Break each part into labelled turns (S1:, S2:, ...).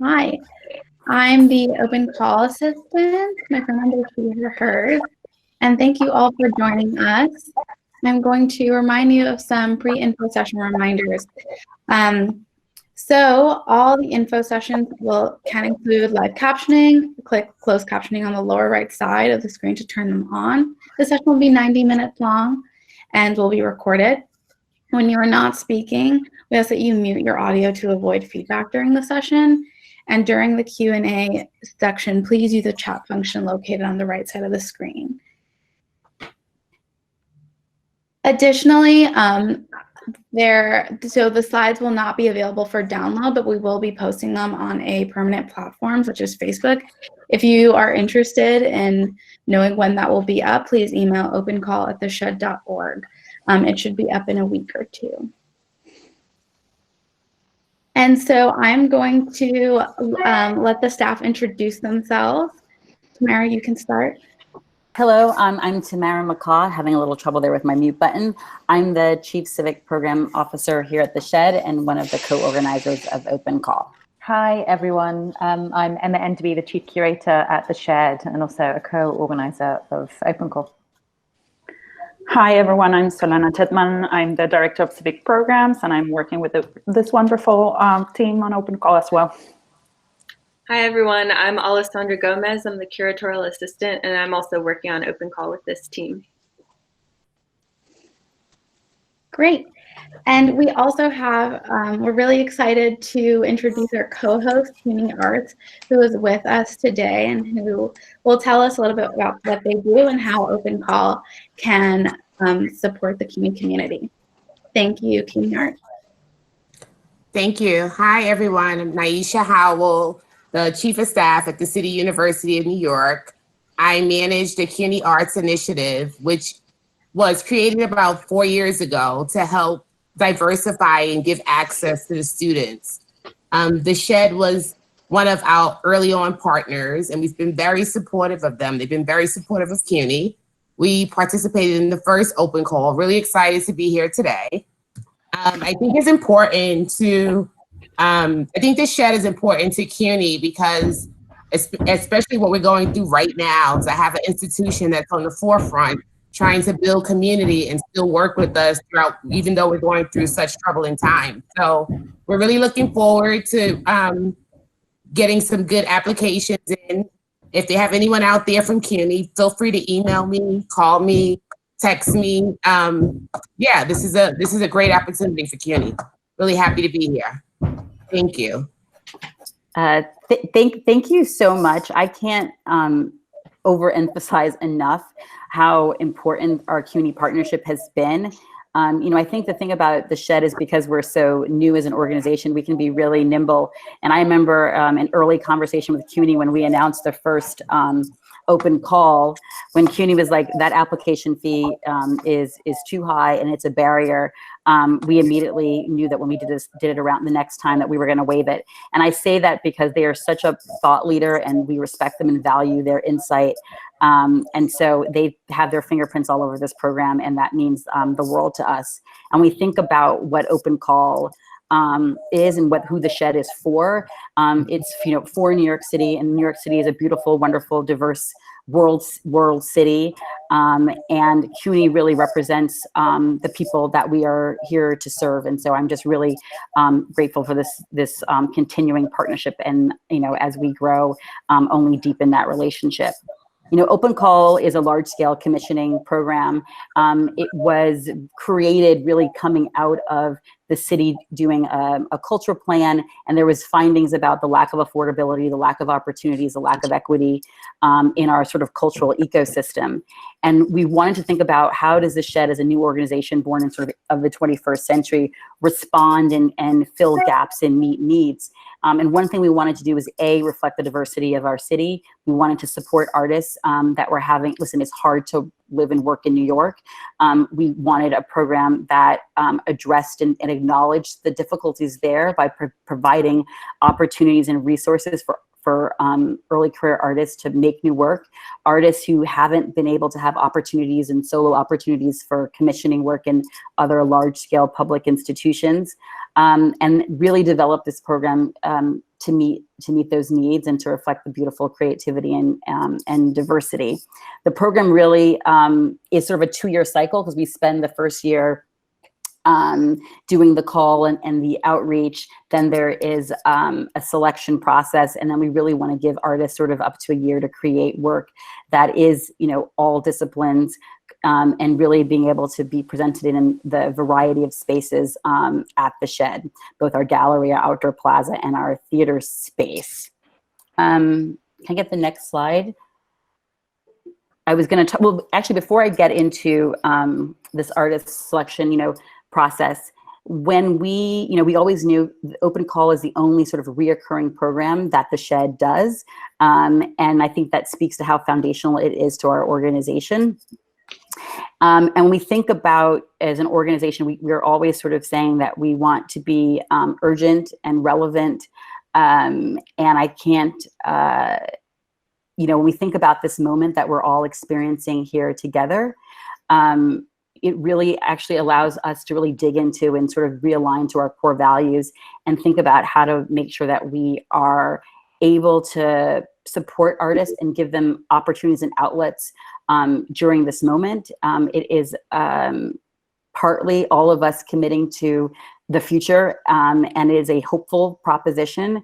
S1: Hi, I'm the open call assistant. My phone number is hers. And thank you all for joining us. I'm going to remind you of some pre-info session reminders. So all the info sessions can include live captioning. Click closed captioning on the lower right side of the screen to turn them on. The session will be 90 minutes long and will be recorded. When you are not speaking, we ask that you mute your audio to avoid feedback during the session. And during the Q&A section, please use the chat function located on the right side of the screen. Additionally, so the slides will not be available for download, but we will be posting them on a permanent platform such as Facebook. If you are interested in knowing when that will be up, please email opencall@theshed.org. It should be up in a week or two. And so I'm going to let the staff introduce themselves. Tamara, you can start.
S2: Hello, I'm Tamara McCaw, having a little trouble there with my mute button. I'm the Chief Civic Program Officer here at the Shed and one of the co-organizers of Open Call.
S3: Hi, everyone. I'm Emma Enderby, the Chief Curator at the Shed and also a co-organizer of Open Call.
S4: Hi, everyone. I'm Solana Tedman. I'm the Director of Civic Programs, and I'm working with this wonderful team on Open Call as well.
S5: Hi, everyone. I'm Alessandra Gomez. I'm the Curatorial Assistant, and I'm also working on Open Call with this team.
S1: Great. And we also have, we're really excited to introduce our co-host, CUNY Arts, who is with us today and who will tell us a little bit about what they do and how Open Call can support the CUNY community. Thank you, CUNY Arts.
S6: Thank you. Hi, everyone. I'm Naisha Howell, the Chief of Staff at the City University of New York. I manage the CUNY Arts Initiative, which was created about 4 years ago to help diversify and give access to the students. The Shed was one of our early on partners, and we've been very supportive of them. They've been very supportive of CUNY. We participated in the first Open Call, really excited to be here today. I think it's important to, I think the Shed is important to CUNY because especially what we're going through right now, to have an institution that's on the forefront trying to build community and still work with us throughout, even though we're going through such troubling times. So we're really looking forward to getting some good applications in. If they have anyone out there from CUNY, feel free to email me, call me, text me. Yeah, this is a great opportunity for CUNY. Really happy to be here. Thank you.
S2: Thank you so much. I can't overemphasize enough how important our CUNY partnership has been. I think the thing about the Shed is because we're so new as an organization, we can be really nimble. And I remember an early conversation with CUNY when we announced the first Open Call, when CUNY was like, that application fee is too high and it's a barrier. We immediately knew that when we did it around the next time that we were going to waive it. And I say that because they are such a thought leader and we respect them and value their insight. And so they have their fingerprints all over this program, and that means the world to us. And we think about what Open Call is and who the Shed is for. It's for New York City, and New York City is a beautiful, wonderful, diverse world city, and CUNY really represents the people that we are here to serve. And so I'm just really grateful for this continuing partnership, and as we grow, only deepen that relationship. Open Call is a large-scale commissioning program. It was created really coming out of the city doing a cultural plan, and there was findings about the lack of affordability, the lack of opportunities, the lack of equity in our sort of cultural ecosystem. And we wanted to think about how does the Shed, as a new organization born in sort of the 21st century, respond and fill gaps and meet needs. And one thing we wanted to do is reflect the diversity of our city. We wanted to support artists that were having, listen, it's hard to live and work in New York. We wanted a program that addressed and acknowledged the difficulties there by providing opportunities and resources for early career artists to make new work, artists who haven't been able to have opportunities and solo opportunities for commissioning work in other large scale public institutions. and really develop this program to meet those needs and to reflect the beautiful creativity and diversity. The program really is sort of a 2-year cycle, because we spend the first year doing the call and the outreach. Then there is a selection process, and then we really want to give artists sort of up to a year to create work that is, all disciplines, and really being able to be presented in the variety of spaces at the Shed, both our gallery, our outdoor plaza, and our theater space. Can I get the next slide? I was going to, well, actually, before I get into this artist selection, process, when we always knew the open call is the only sort of reoccurring program that the Shed does. And I think that speaks to how foundational it is to our organization. And we think about, as an organization, we're always sort of saying that we want to be urgent and relevant. And I can't, when we think about this moment that we're all experiencing here together, it really actually allows us to really dig into and sort of realign to our core values and think about how to make sure that we are able to support artists and give them opportunities and outlets during this moment. It is partly all of us committing to the future, and it is a hopeful proposition.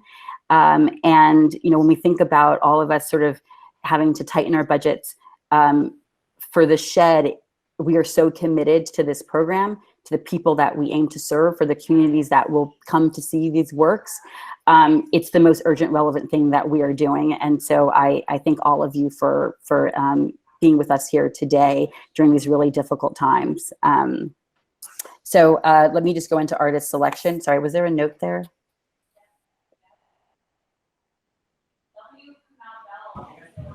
S2: And, when we think about all of us sort of having to tighten our budgets for the Shed, we are so committed to this program, to the people that we aim to serve, for the communities that will come to see these works. It's the most urgent, relevant thing that we are doing. And so I thank all of you for being with us here today during these really difficult times. So let me just go into artist selection. Sorry, was there a note there?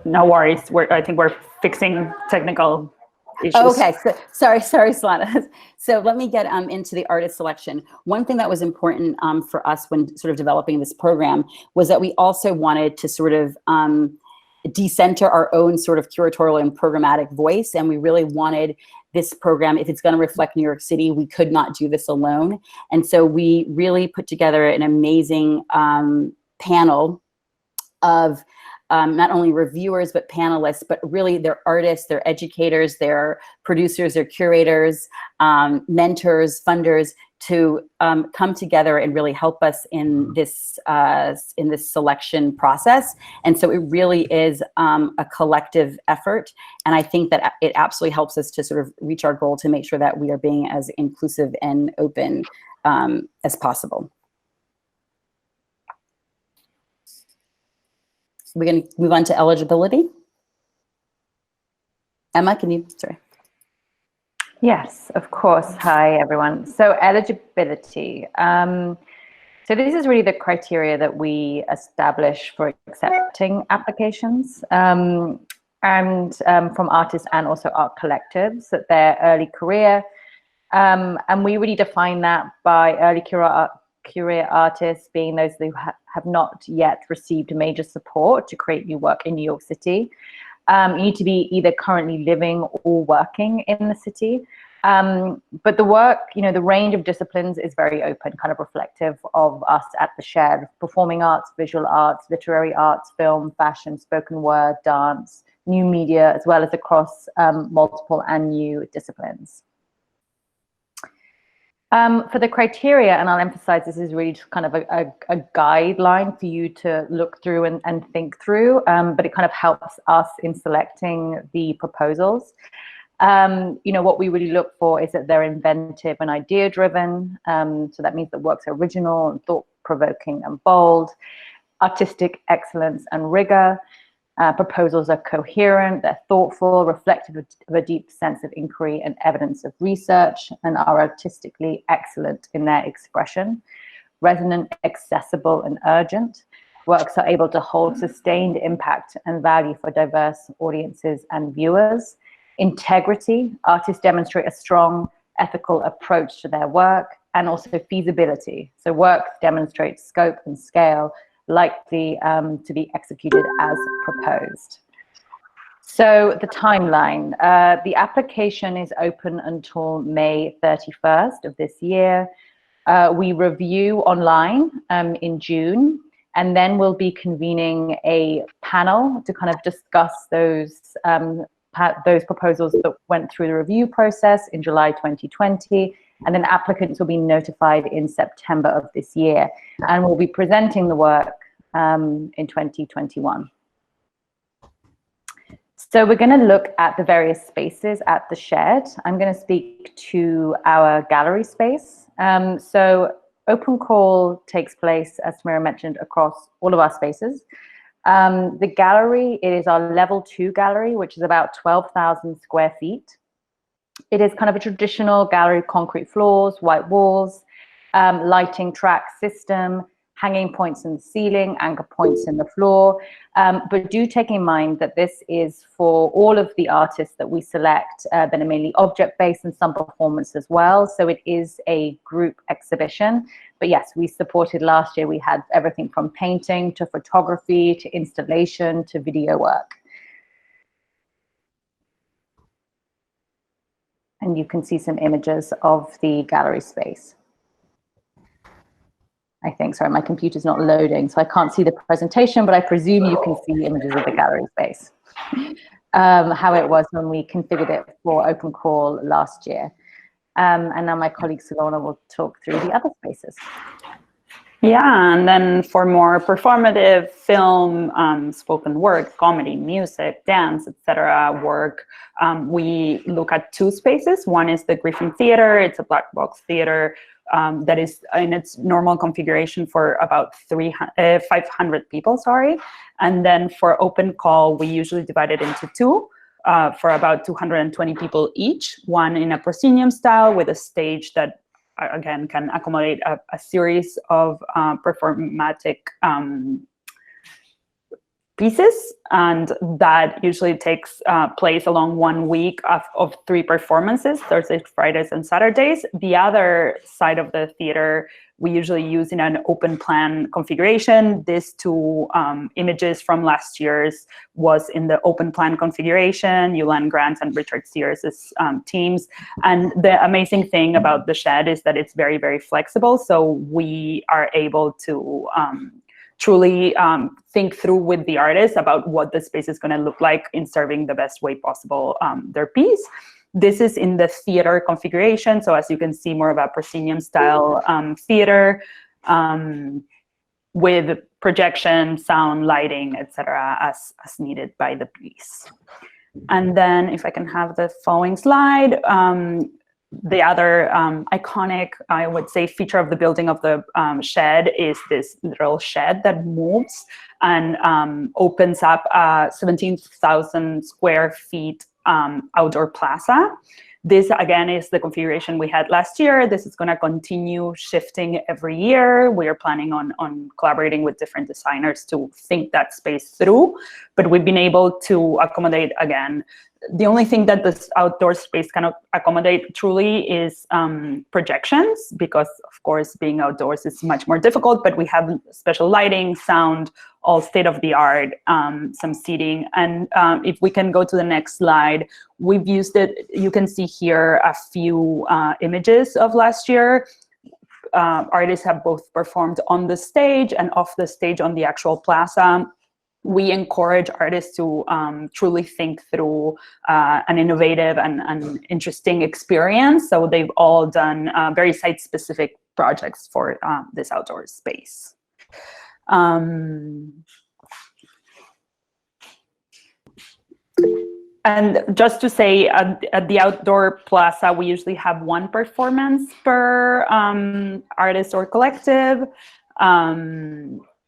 S4: No worries. I think we're fixing technical issues.
S2: Okay, so, sorry, Solana. So let me get into the artist selection. One thing that was important for us when sort of developing this program was that we also wanted to sort of decenter our own sort of curatorial and programmatic voice. And we really wanted this program, if it's going to reflect New York City, we could not do this alone. And so we really put together an amazing panel of not only reviewers, but panelists, but really they're artists, they're educators, they're producers, they're curators, mentors, funders, to come together and really help us in this selection process. And so it really is a collective effort. And I think that it absolutely helps us to sort of reach our goal to make sure that we are being as inclusive and open as possible. We're going to move on to eligibility. Emma, can you, sorry.
S3: Yes, of course. Hi, everyone. So eligibility. So this is really the criteria that we establish for accepting applications from artists and also art collectives, that they're early career. And we really define that by early career artists being those who have not yet received major support to create new work in New York City. You need to be either currently living or working in the city. But the work, the range of disciplines is very open, kind of reflective of us at the Shed: performing arts, visual arts, literary arts, film, fashion, spoken word, dance, new media, as well as across multiple and new disciplines. For the criteria, and I'll emphasize this is really just kind of a guideline for you to look through and think through, but it kind of helps us in selecting the proposals. What we really look for is that they're inventive and idea-driven. So that means that works are original and thought-provoking and bold, artistic excellence and rigor. Proposals are coherent, they're thoughtful, reflective of a deep sense of inquiry and evidence of research, and are artistically excellent in their expression. Resonant, accessible, and urgent. Works are able to hold sustained impact and value for diverse audiences and viewers. Integrity. Artists demonstrate a strong ethical approach to their work, and also feasibility. So work demonstrates scope and scale likely to be executed as proposed. So the timeline, the application is open until May 31st of this year. We review online in June, and then we'll be convening a panel to kind of discuss those proposals that went through the review process in July 2020. And then applicants will be notified in September of this year. And we'll be presenting the work in 2021. So we're going to look at the various spaces at the shed. I'm going to speak to our gallery space. So open call takes place, as Samira mentioned, across all of our spaces. The gallery, it is our level 2 gallery, which is about 12,000 square feet. It is kind of a traditional gallery, concrete floors, white walls, lighting track system, hanging points in the ceiling, anchor points in the floor. But do take in mind that this is for all of the artists that we select, that are mainly object-based and some performance as well. So it is a group exhibition. But yes, we supported last year. We had everything from painting to photography to installation to video work. And you can see some images of the gallery space. I think, sorry, my computer's not loading, so I can't see the presentation, but I presume you can see images of the gallery space, how it was when we configured it for open call last year. And now my colleague Silona will talk through the other spaces.
S4: Yeah, and then for more performative film, spoken word, comedy, music, dance, etc. work, we look at 2 spaces. One is the Griffin Theater. It's a black box theater that is in its normal configuration for about 500 people, sorry. And then for open call, we usually divide it into 2 for about 220 people each, one in a proscenium style with a stage that again can accommodate a series of performatic pieces, and that usually takes place along 1 week of 3 performances, Thursdays, Fridays, and Saturdays. The other side of the theater we usually use in an open plan configuration. These 2 images from last year's was in the open plan configuration, Yulan Grant and Richard Sears' teams. And the amazing thing about the shed is that it's very, very flexible. So we are able to truly think through with the artist about what the space is going to look like in serving the best way possible their piece. This is in the theater configuration. So as you can see, more of a proscenium style theater with projection, sound, lighting, etc. as needed by the piece. And then if I can have the following slide, the other iconic, I would say, feature of the building of the shed is this literal shed that moves and opens up 17,000 square feet outdoor plaza. This, again, is the configuration we had last year. This is going to continue shifting every year. We are planning on collaborating with different designers to think that space through. But we've been able to accommodate, again, the only thing that this outdoor space can accommodate truly is projections, because, of course, being outdoors is much more difficult. But we have special lighting, sound, all state-of-the-art, some seating. And if we can go to the next slide, we've used it. You can see here a few images of last year. Artists have both performed on the stage and off the stage on the actual plaza. We encourage artists to truly think through an innovative and interesting experience. So they've all done very site-specific projects for this outdoor space. And just to say, at the outdoor plaza, we usually have 1 performance per artist or collective.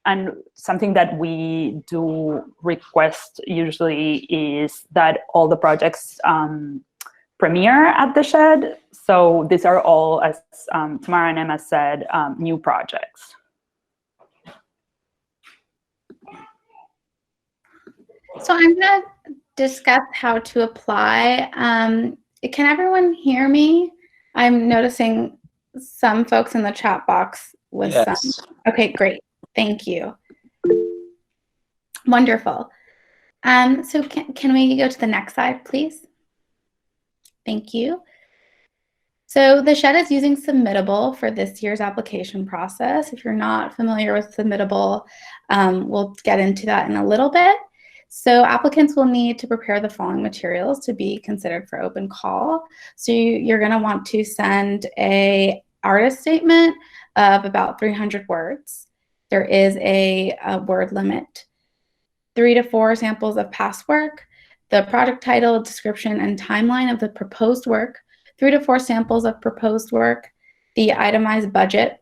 S4: And something that we do request usually is that all the projects premiere at the shed. So these are all, as Tamara and Emma said, new projects.
S1: So I'm going to discuss how to apply. Can everyone hear me? I'm noticing some folks in the chat box with some. Okay, great. Thank you. Wonderful. So can we go to the next slide, please? Thank you. So the shed is using Submittable for this year's application process. If you're not familiar with Submittable, we'll get into that in a little bit. So applicants will need to prepare the following materials to be considered for open call. So you're going to want to send a artist statement of about 300 words. There is a word limit. 3 to 4 samples of past work, the project title, description, and timeline of the proposed work, 3 to 4 samples of proposed work, the itemized budget,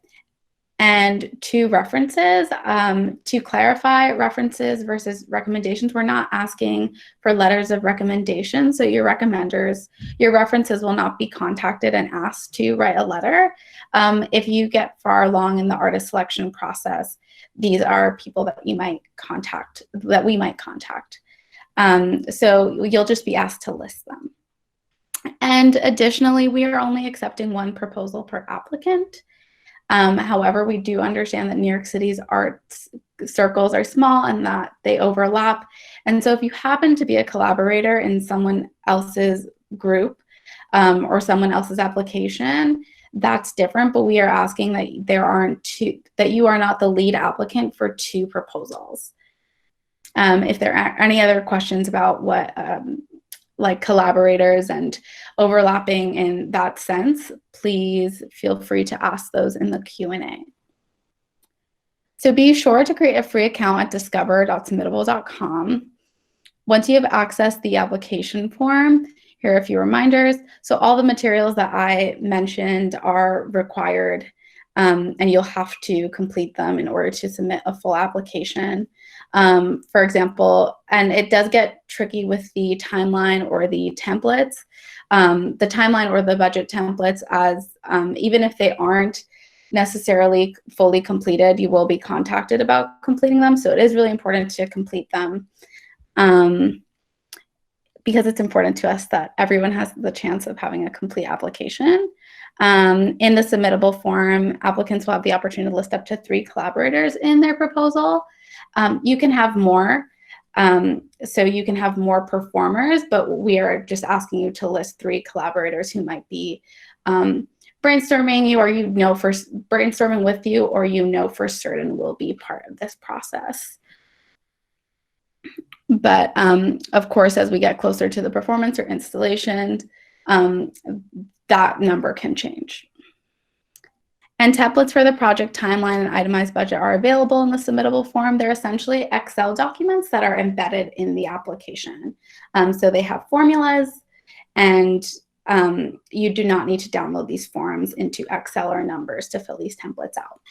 S1: and 2 references. To clarify, references versus recommendations, we're not asking for letters of recommendation, so your references will not be contacted and asked to write a letter. If you get far along in the artist selection process, these are people that we might contact. So you'll just be asked to list them. And additionally, we are only accepting 1 proposal per applicant. However, we do understand that New York City's arts circles are small and that they overlap. And so if you happen to be a collaborator in someone else's group or someone else's application, that's different, but we are asking that that you are not the lead applicant for 2 proposals. If there are any other questions about what like collaborators and overlapping in that sense, please feel free to ask those in the Q&A. So be sure to create a free account at discover.submittable.com. Once you have accessed the application form, here are a few reminders. So all the materials that I mentioned are required, and you'll have to complete them in order to submit a full application. For example, and it does get tricky with the timeline or the templates. The timeline or the budget templates, as even if they aren't necessarily fully completed, you will be contacted about completing them. So it is really important to complete them because it's important to us that everyone has the chance of having a complete application. In the submittable form, applicants will have the opportunity to list up to 3 collaborators in their proposal. You can have more, so you can have more performers, but we are just asking you to list 3 collaborators who might be brainstorming you, or brainstorming with you, or for certain will be part of this process. But of course, as we get closer to the performance or installation, that number can change. And templates for the project timeline and itemized budget are available in the submittable form. They're essentially Excel documents that are embedded in the application. So they have formulas, and you do not need to download these forms into Excel or Numbers to fill these templates out.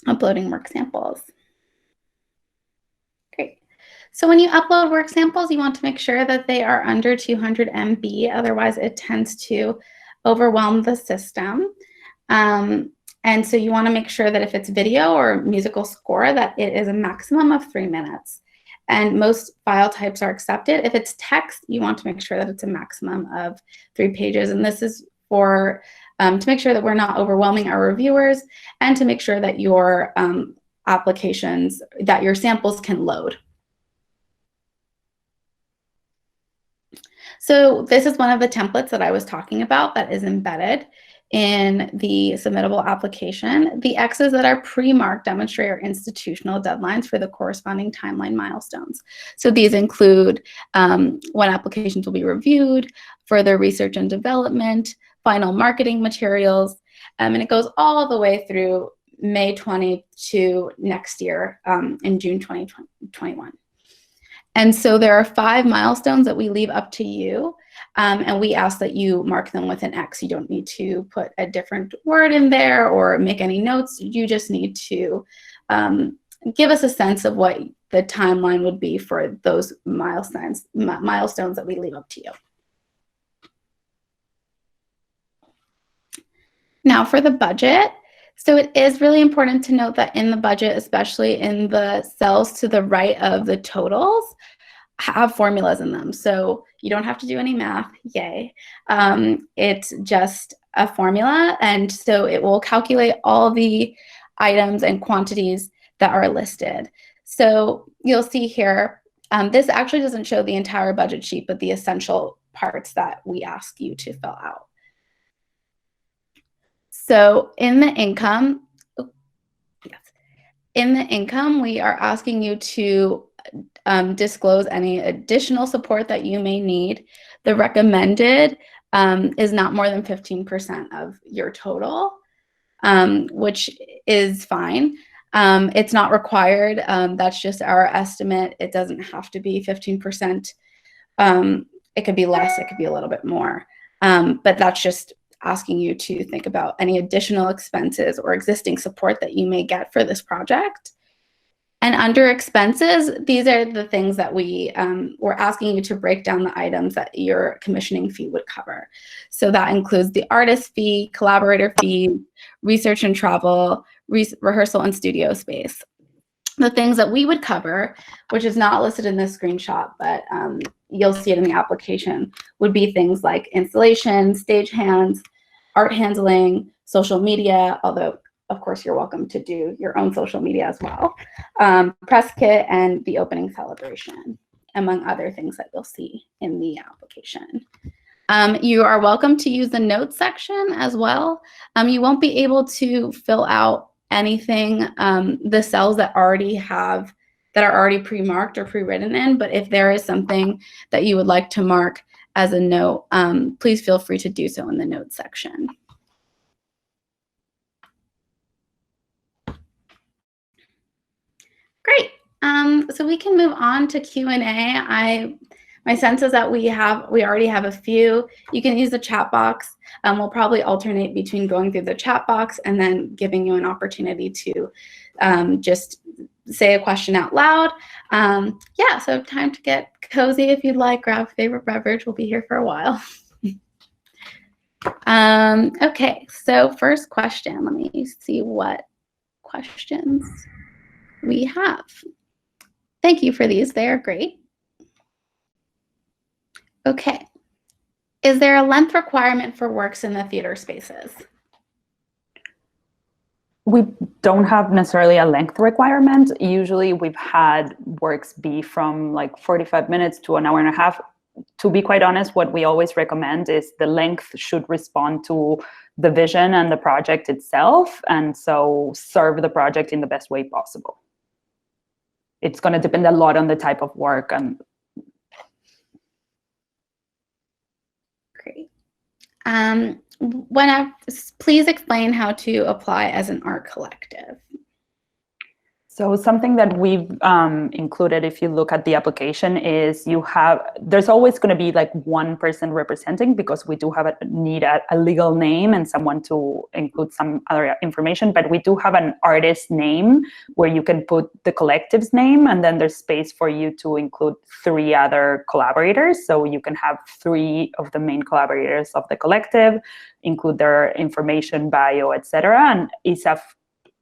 S1: Uploading work samples. Great. So when you upload work samples, you want to make sure that they are under 200 MB. Otherwise, it tends to overwhelm the system. And so you want to make sure that if it's video or musical score, that it is a maximum of 3 minutes. And most file types are accepted. If it's text, you want to make sure that it's a maximum of 3 pages. And this is for to make sure that we're not overwhelming our reviewers, and to make sure that your applications, that your samples can load. So this is one of the templates that I was talking about that is embedded in the submittable application. The X's that are pre-marked demonstrate our institutional deadlines for the corresponding timeline milestones. So these include when applications will be reviewed, further research and development, final marketing materials, and it goes all the way through May 20 to next year in June 2021. And so there are 5 milestones that we leave up to you, and we ask that you mark them with an X. You don't need to put a different word in there or make any notes. You just need to give us a sense of what the timeline would be for those milestones that we leave up to you. Now for the budget. So it is really important to note that in the budget, especially in the cells to the right of the totals, have formulas in them. So you don't have to do any math, yay. It's just a formula, and so it will calculate all the items and quantities that are listed. So you'll see here, This actually doesn't show the entire budget sheet, but the essential parts that we ask you to fill out. So in the income, we are asking you to disclose any additional support that you may need. The recommended is not more than 15% of your total, which is fine. It's not required. That's just our estimate. It doesn't have to be 15%. It could be less, it could be a little bit more. But that's just asking you to think about any additional expenses or existing support that you may get for this project. And under expenses, these are the things that we're asking you to break down the items that your commissioning fee would cover. So that includes the artist fee, collaborator fee, research and travel, rehearsal and studio space. The things that we would cover, which is not listed in this screenshot, but you'll see it in the application, would be things like installation, stagehands, art handling, social media, although of course you're welcome to do your own social media as well, press kit, and the opening celebration, among other things that you'll see in the application. You are welcome to use the notes section as well. You won't be able to fill out anything, the cells that are already pre-marked or pre-written in, but if there is something that you would like to mark as a note, please feel free to do so in the notes section. Great. So we can move on to Q&A. My sense is that we already have a few. You can use the chat box. We'll probably alternate between going through the chat box and then giving you an opportunity to just say a question out loud. Yeah, so time to get cozy if you'd like. Grab a favorite beverage. We'll be here for a while. Okay, so first question. Let me see what questions we have. Thank you for these. They are great. Okay. Is there a length requirement for works in the theater spaces?
S4: We don't have necessarily a length requirement. Usually we've had works be from like 45 minutes to an hour and a half. To be quite honest, what we always recommend is the length should respond to the vision and the project itself, and so serve the project in the best way possible. It's going to depend a lot on the type of work. And
S1: great. Please explain how to apply as an art collective.
S4: So something that we've included, if you look at the application, is there's always going to be like one person representing, because we do need a legal name and someone to include some other information, but we do have an artist name where you can put the collective's name, and then there's space for you to include 3 other collaborators. So you can have 3 of the main collaborators of the collective, include their information, bio, etc. And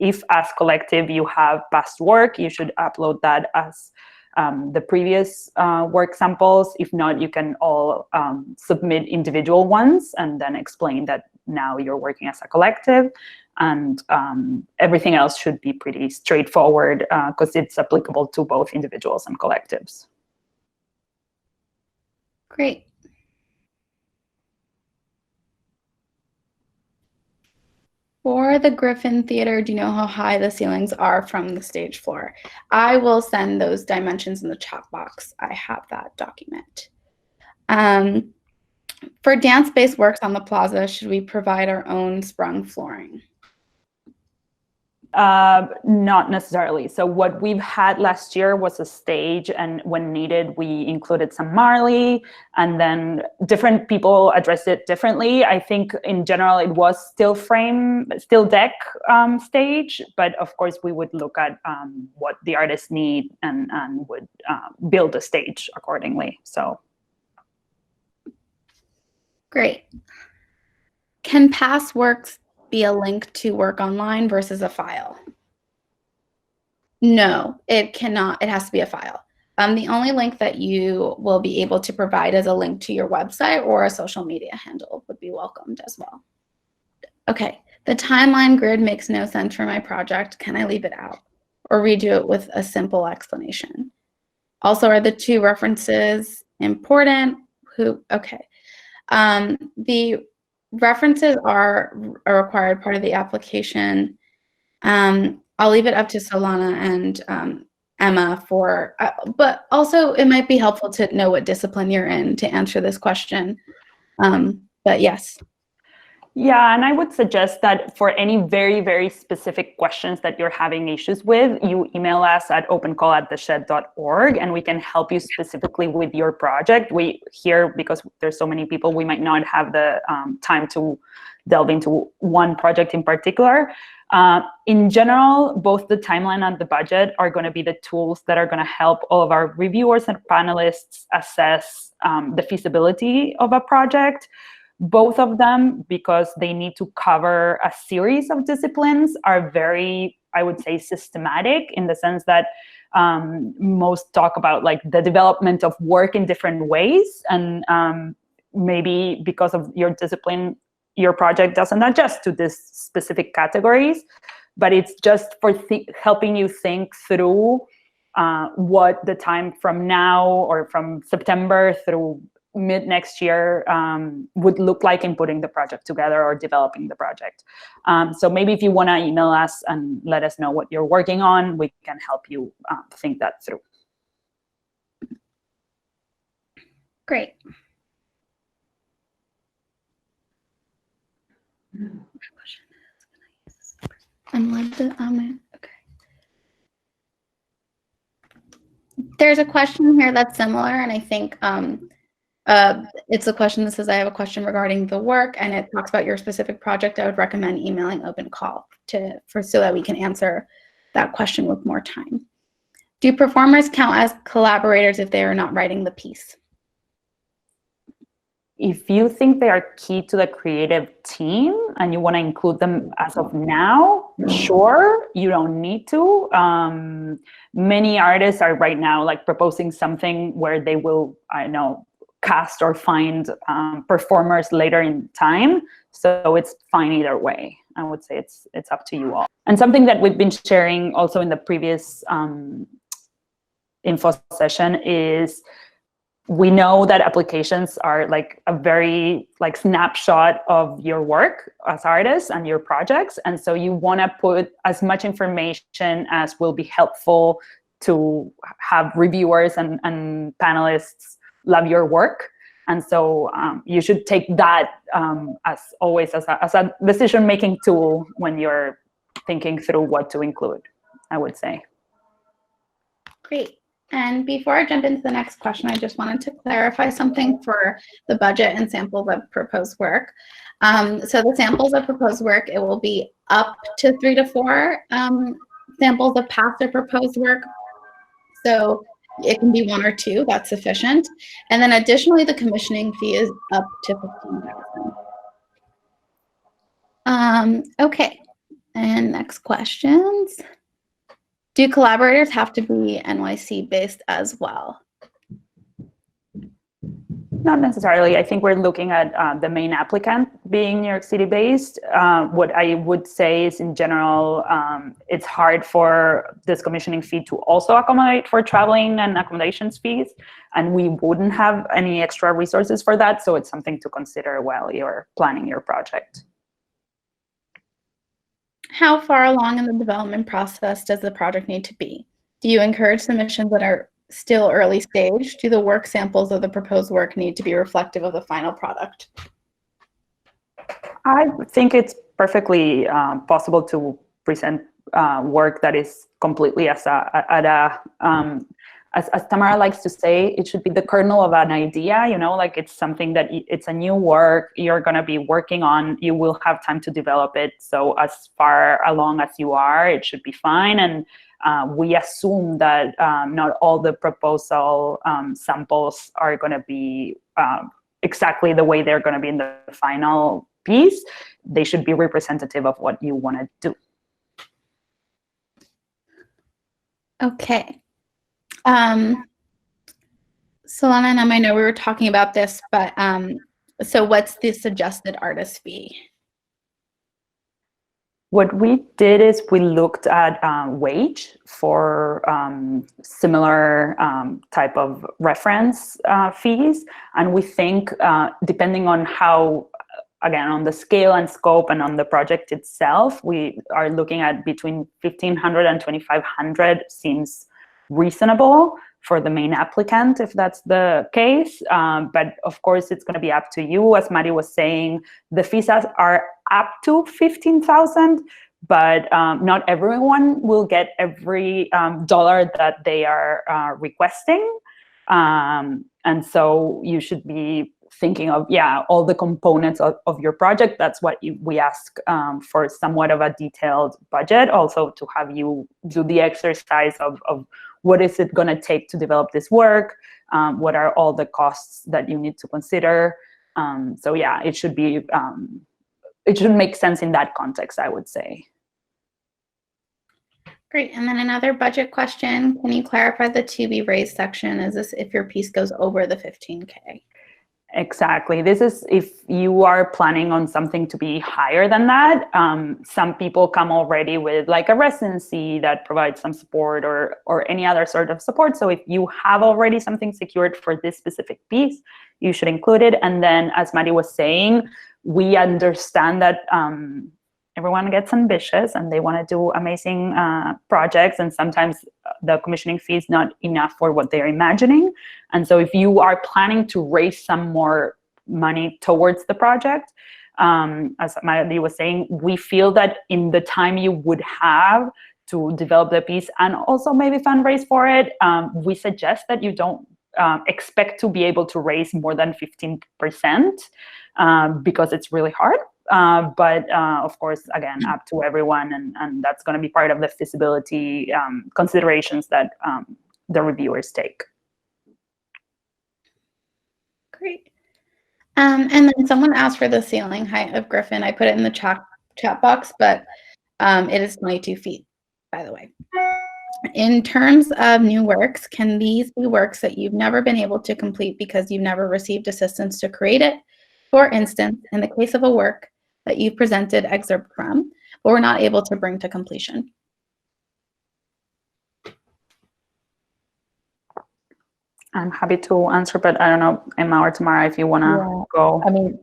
S4: if as collective you have past work, you should upload that as the previous work samples. If not, you can all submit individual ones and then explain that now you're working as a collective. And everything else should be pretty straightforward because it's applicable to both individuals and collectives.
S1: Great. For the Griffin Theater, do you know how high the ceilings are from the stage floor? I will send those dimensions in the chat box. I have that document. For dance-based works on the Plaza, should we provide our own sprung flooring?
S4: Not necessarily. So what we've had last year was a stage, and when needed, we included some marley, and then different people addressed it differently. I think in general, it was still deck stage, but of course we would look at what the artists need and would build a stage accordingly. So.
S1: Great. Can past works be a link to work online versus a file? No, it cannot. It has to be a file. The only link that you will be able to provide is a link to your website or a social media handle would be welcomed as well. Okay, the timeline grid makes no sense for my project. Can I leave it out or redo it with a simple explanation? Also, are the two references important? Okay. The references are a required part of the application. I'll leave it up to Solana and Emma for, but also it might be helpful to know what discipline you're in to answer this question. But yes.
S4: Yeah, and I would suggest that for any very, very specific questions that you're having issues with, you email us at opencall@theshed.org, and we can help you specifically with your project. We here, because there's so many people, we might not have the time to delve into one project in particular. In general, both the timeline and the budget are going to be the tools that are going to help all of our reviewers and panelists assess the feasibility of a project. Both of them, because they need to cover a series of disciplines, are very, I would say, systematic in the sense that most talk about like the development of work in different ways. And maybe because of your discipline, your project doesn't adjust to these specific categories, but it's just for helping you think through what the time from now or from September through mid next year would look like in putting the project together or developing the project. So maybe if you want to email us and let us know what you're working on, we can help you think that through.
S1: Great. Okay. There's a question here that's similar, and I think it's a question that says, I have a question regarding the work, and it talks about your specific project. I would recommend emailing Open Call so that we can answer that question with more time. Do performers count as collaborators if they are not writing the piece?
S4: If you think they are key to the creative team and you want to include them as of now, sure, you don't need to. Many artists are right now like proposing something where they will, I don't know, cast or find performers later in time. So it's fine either way. I would say it's up to you all. And something that we've been sharing also in the previous info session is we know that applications are like a very like snapshot of your work as artists and your projects. And so you want to put as much information as will be helpful to have reviewers and panelists love your work. And so you should take that as always as a decision-making tool when you're thinking through what to include, I would say.
S1: Great. And before I jump into the next question, I just wanted to clarify something for the budget and samples of proposed work. So the samples of proposed work, it will be up to 3 to 4 samples of past or proposed work. So it can be 1 or 2, that's sufficient. And then additionally, the commissioning fee is up to $15,000. Okay, and next questions. Do collaborators have to be NYC based as well?
S4: Not necessarily. I think we're looking at the main applicant being New York City based. What I would say is in general, it's hard for this commissioning fee to also accommodate for traveling and accommodations fees. And we wouldn't have any extra resources for that. So it's something to consider while you're planning your project.
S1: How far along in the development process does the project need to be? Do you encourage submissions that are still early stage? Do the work samples of the proposed work need to be reflective of the final product?
S4: I think it's perfectly possible to present work that is completely as Tamara likes to say, it should be the kernel of an idea, you know, like it's something that it's a new work you're going to be working on. You will have time to develop it. So as far along as you are, it should be fine. And we assume that not all the proposal samples are going to be exactly the way they're going to be in the final piece. They should be representative of what you want to do.
S1: Okay. Solana and Emma, I know we were talking about this, but so what's the suggested artist fee?
S4: What we did is we looked at wage for similar type of reference fees. And we think, depending on how, again, on the scale and scope and on the project itself, we are looking at between 1,500 and 2,500 seems reasonable for the main applicant, if that's the case. But of course, it's going to be up to you. As Mari was saying, the fees are up to 15,000, but not everyone will get every dollar that they are requesting. And so you should be thinking of, all the components of your project. That's what we ask for, somewhat of a detailed budget, also to have you do the exercise of what is it going to take to develop this work? What are all the costs that you need to consider? So it should be, it should make sense in that context, I would say.
S1: Great. And then another budget question. Can you clarify the to be raised section? Is this if your piece goes over the 15K?
S4: Exactly. This is if you are planning on something to be higher than that. Some people come already with like a residency that provides some support or any other sort of support. So if you have already something secured for this specific piece, you should include it. And then, as Mari was saying, we understand that everyone gets ambitious and they want to do amazing projects, and sometimes the commissioning fee is not enough for what they're imagining. And so if you are planning to raise some more money towards the project, as Mari was saying, we feel that in the time you would have to develop the piece and also maybe fundraise for it, we suggest that you don't expect to be able to raise more than 15% because it's really hard. But of course, again, up to everyone, and that's going to be part of the feasibility considerations that the reviewers take.
S1: Great. And then someone asked for the ceiling height of Griffin. I put it in the chat box, but it is 22 feet, by the way. In terms of new works, can these be works that you've never been able to complete because you've never received assistance to create it? For instance, in the case of a work that you presented excerpt from, but were not able to bring to completion.
S4: I'm happy to answer, but I don't know, Emma or Tamara, if you want to go.
S3: I mean,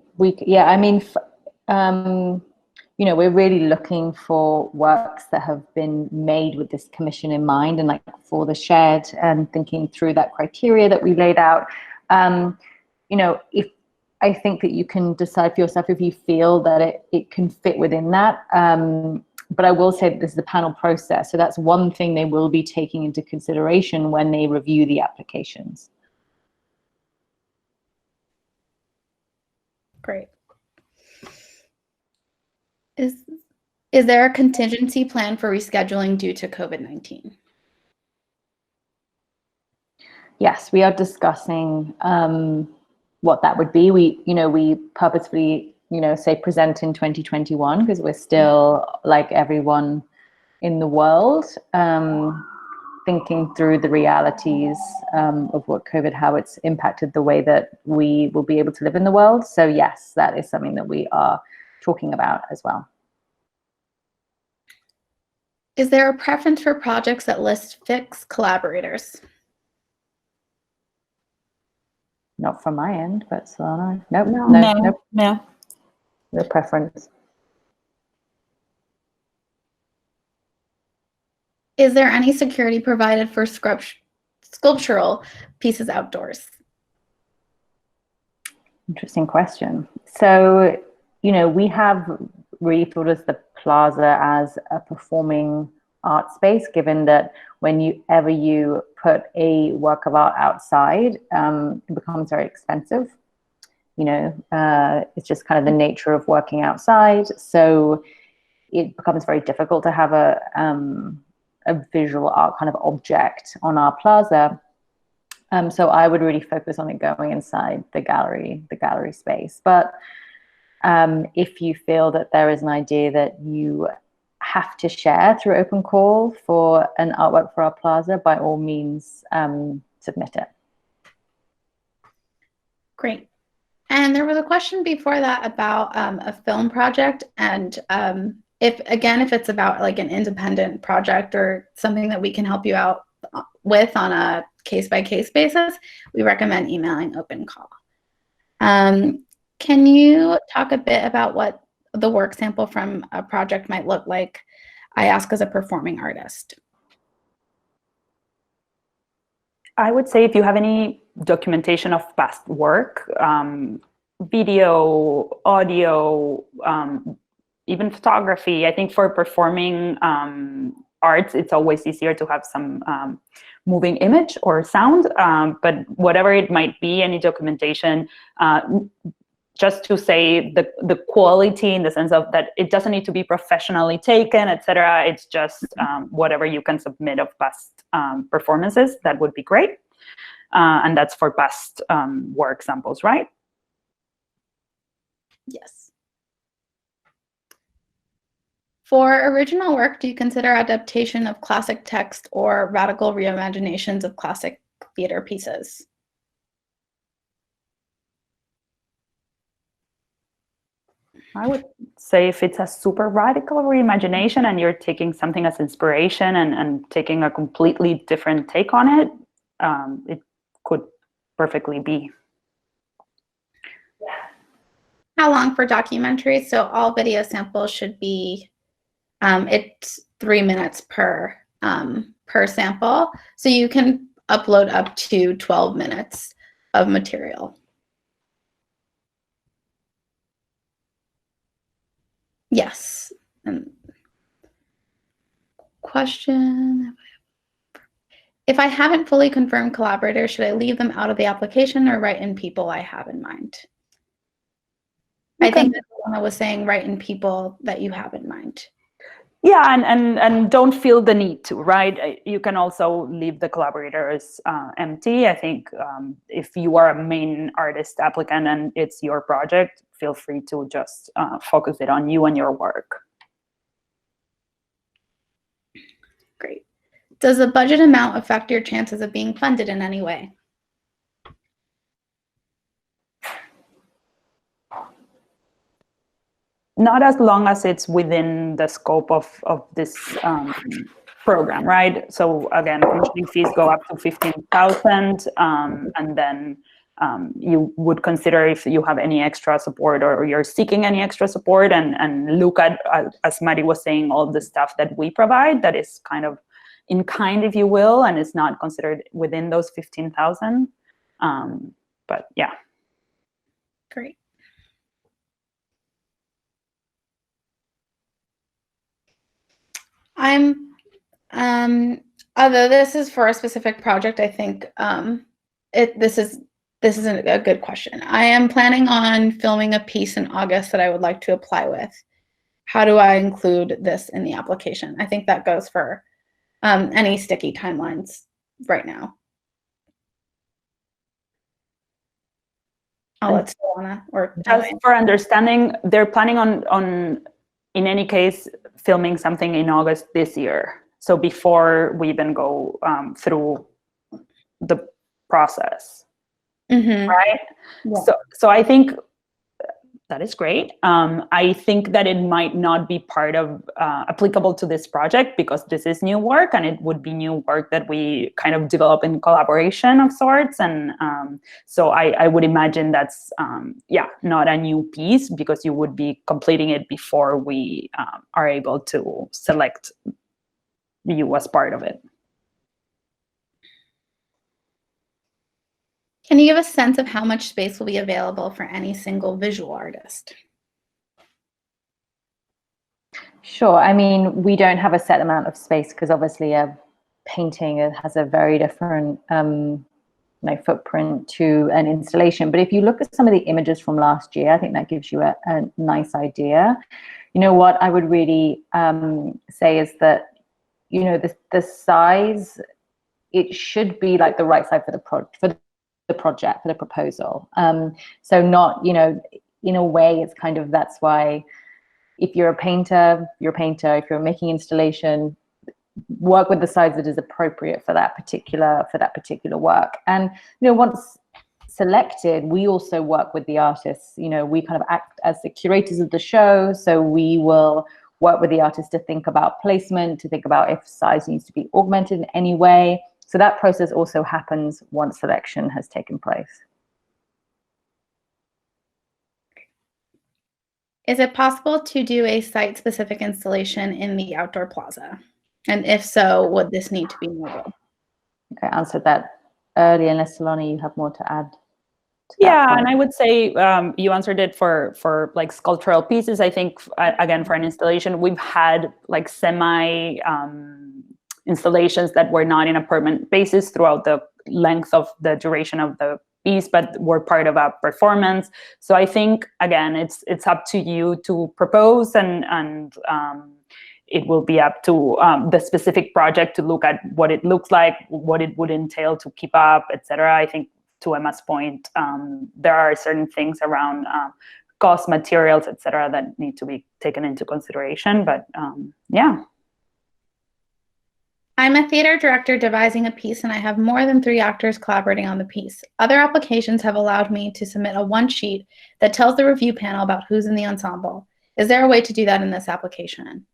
S3: you know, we're really looking for works that have been made with this commission in mind, and like for the shed, and thinking through that criteria that we laid out. You know, if I think that you can decide for yourself if you feel that it can fit within that. But I will say that this is a panel process, so that's one thing they will be taking into consideration when they review the applications.
S1: Great. Is there a contingency plan for rescheduling due to COVID-19?
S3: Yes, we are discussing what that would be. We purposefully, say present in 2021 because we're still, like everyone in the world, thinking through the realities of what COVID, how it's impacted the way that we will be able to live in the world. So yes, that is something that we are talking about as well.
S1: Is there a preference for projects that list fixed collaborators?
S3: Not from my end, but Solana. Nope.
S2: No.
S3: No preference.
S1: Is there any security provided for sculptural pieces outdoors?
S3: Interesting question. So, we have really thought of the Plaza as a performing art space, given that whenever you put a work of art outside, it becomes very expensive. It's just kind of the nature of working outside. So it becomes very difficult to have a visual art kind of object on our Plaza. So I would really focus on it going inside the gallery space. But if you feel that there is an idea that you have to share through open call for an artwork for our Plaza, by all means, submit it.
S1: Great. And there was a question before that about a film project, and if it's about like an independent project or something that we can help you out with on a case-by-case basis, we recommend emailing open call. Can you talk a bit about what the work sample from a project might look like? I ask as a performing artist.
S4: I would say if you have any documentation of past work, video, audio, even photography. I think for performing arts, it's always easier to have some moving image or sound, but whatever it might be, any documentation, just to say the quality in the sense of that it doesn't need to be professionally taken, etc. It's just whatever you can submit of past performances, that would be great. And that's for past work samples, right?
S1: Yes. For original work, do you consider adaptation of classic text or radical reimaginations of classic theater pieces?
S4: I would say if it's a super radical reimagination and you're taking something as inspiration and taking a completely different take on it, it could perfectly be.
S1: How long for documentaries? So all video samples should be, it's 3 minutes per sample. So you can upload up to 12 minutes of material. Yes. Question. If I haven't fully confirmed collaborators, should I leave them out of the application or write in people I have in mind? Okay. I think that Lana was saying write in people that you have in mind.
S4: Yeah, and don't feel the need to, right? You can also leave the collaborators empty. I think if you are a main artist applicant and it's your project, feel free to just focus it on you and your work.
S1: Great. Does the budget amount affect your chances of being funded in any way?
S4: Not as long as it's within the scope of this program, right? So again, commissioning fees go up to 15,000, and then you would consider if you have any extra support or you're seeking any extra support, and look at, as Mari was saying, all the stuff that we provide that is kind of in kind, if you will, and it's not considered within those 15,000. But yeah.
S1: Great. Although this is for a specific project, I think this is a good question. I am planning on filming a piece in August that I would like to apply with. How do I include this in the application? I think that goes for any sticky timelines right now. I'll let Solana or
S4: just for understanding, they're planning on in any case filming something in August this year. So before we even go through the process, right? Yeah. So I think that is great. I think that it might not be part of applicable to this project because this is new work, and it would be new work that we kind of develop in collaboration of sorts. And so I would imagine that's, yeah, not a new piece because you would be completing it before we are able to select you as part of it.
S1: Can you give a sense of how much space will be available for any single visual artist?
S3: Sure. I mean, we don't have a set amount of space because obviously a painting has a very different footprint to an installation. But if you look at some of the images from last year, I think that gives you a nice idea. You know, what I would really say is that, you know, the size, it should be like the right size for the project, for the proposal. So not, you know, in a way, it's kind of, that's why if you're a painter, you're a painter. If you're making installation, work with the size that is appropriate for that particular work. And, you know, once selected, we also work with the artists. You know, we kind of act as the curators of the show. So we will work with the artist to think about placement, to think about if size needs to be augmented in any way. So that process also happens once selection has taken place.
S1: Is it possible to do a site-specific installation in the outdoor plaza? And if so, would this need to be mobile?
S3: Okay, I answered that earlier, unless Solana, you have more to add to that
S4: Yeah,
S3: point.
S4: and I would say you answered it for like sculptural pieces. I think again, for an installation, we've had like semi installations that were not in a permanent basis throughout the length of the duration of the piece, but were part of a performance. So I think again, it's up to you to propose, and it will be up to the specific project to look at what it looks like, what it would entail to keep up, etc. I think to Emma's point, there are certain things around cost, materials, etc., that need to be taken into consideration. But yeah.
S1: I'm a theater director devising a piece, and I have more than 3 actors collaborating on the piece. Other applications have allowed me to submit a one sheet that tells the review panel about who's in the ensemble. Is there a way to do that in this application?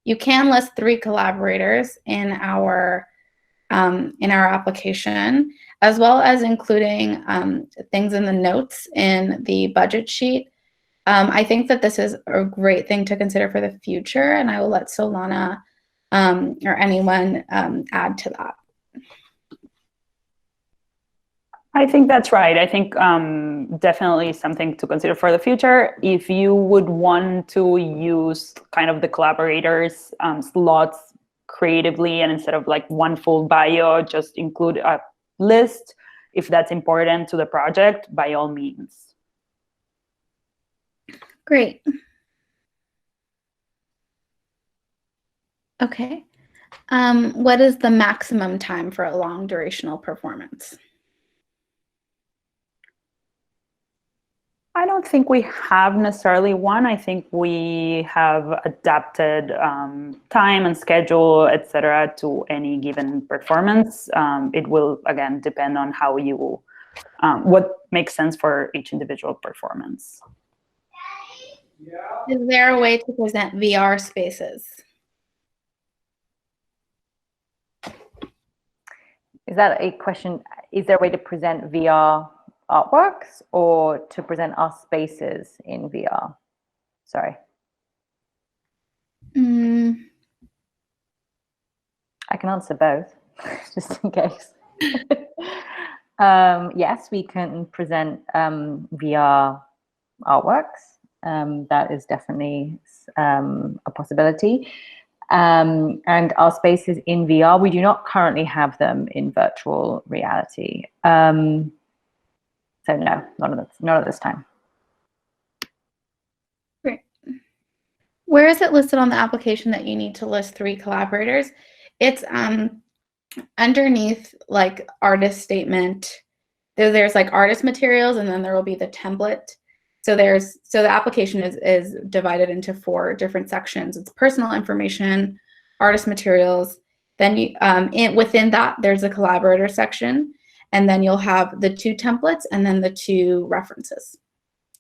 S1: You can list 3 collaborators in our application, as well as including things in the notes in the budget sheet. I think that this is a great thing to consider for the future, and I will let Solana or anyone add to that.
S4: I think that's right. I think definitely something to consider for the future. If you would want to use kind of the collaborators slots creatively, and instead of like one full bio, just include a list, if that's important to the project, by all means.
S1: Great. Okay. What is the maximum time for a long durational performance?
S4: I don't think we have necessarily one. I think we have adapted time and schedule, etc., to any given performance. It will, again, depend on how you, what makes sense for each individual performance.
S1: Is there a way to present VR spaces?
S3: Is that a question? Is there a way to present VR artworks or to present our spaces in VR? Sorry. I can answer both, just in case. Yes, we can present VR artworks. That is definitely a possibility. And our spaces in VR, we do not currently have them in virtual reality. So no, not at this time.
S1: Great. Where is it listed on the application that you need to list 3 collaborators? It's underneath like artist statement. There's like artist materials, and then there will be the template. So the application is divided into 4 different sections. It's personal information, artist materials. Then within that, there's a collaborator section, and then you'll have the 2 templates and then the 2 references.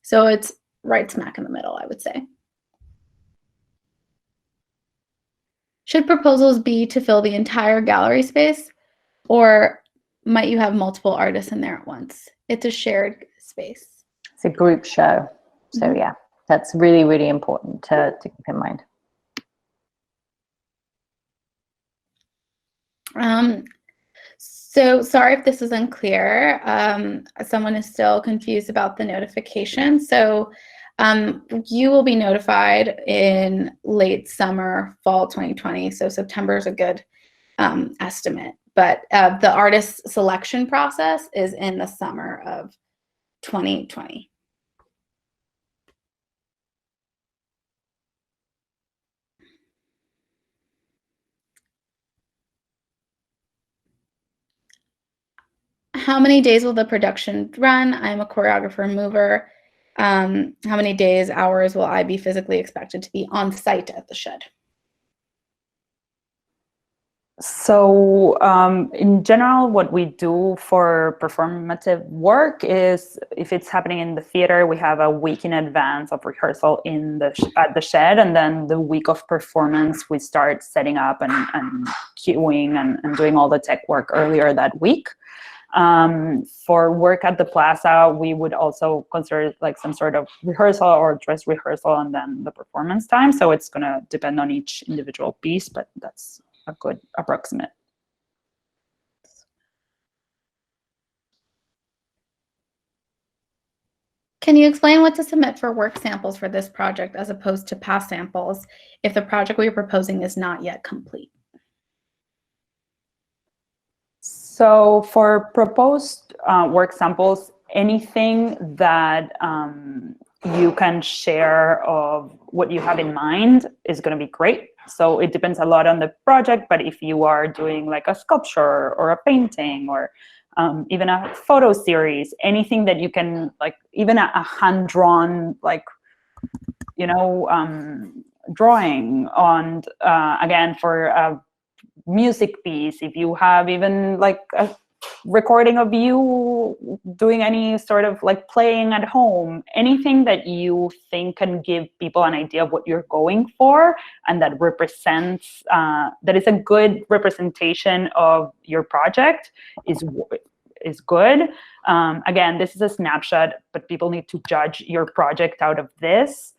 S1: So it's right smack in the middle, I would say. Should proposals be to fill the entire gallery space, or might you have multiple artists in there at once? It's a shared space.
S3: It's a group show. So yeah, that's really, really important to keep in mind.
S1: So sorry if this is unclear. Someone is still confused about the notification. So you will be notified in late summer, fall 2020. So September is a good estimate. But the artist selection process is in the summer of 2020. How many days will the production run? I'm a choreographer and mover. How many days, hours will I be physically expected to be on site at the shed?
S4: So in general, what we do for performative work is, if it's happening in the theater, we have a week in advance of rehearsal at the shed, and then the week of performance, we start setting up and queuing and doing all the tech work earlier that week. For work at the Plaza, we would also consider like some sort of rehearsal or dress rehearsal and then the performance time. So it's going to depend on each individual piece, but that's a good approximate.
S1: Can you explain what to submit for work samples for this project as opposed to past samples if the project we're proposing is not yet complete?
S4: So for proposed work samples, anything that you can share of what you have in mind is going to be great. So it depends a lot on the project, but if you are doing like a sculpture or a painting or even a photo series, anything that you can, like even a hand-drawn, like, you know, drawing on, again, for a music piece, if you have even like a recording of you doing any sort of like playing at home, anything that you think can give people an idea of what you're going for and that represents, that is a good representation of your project is good. Again, this is a snapshot, but people need to judge your project out of this.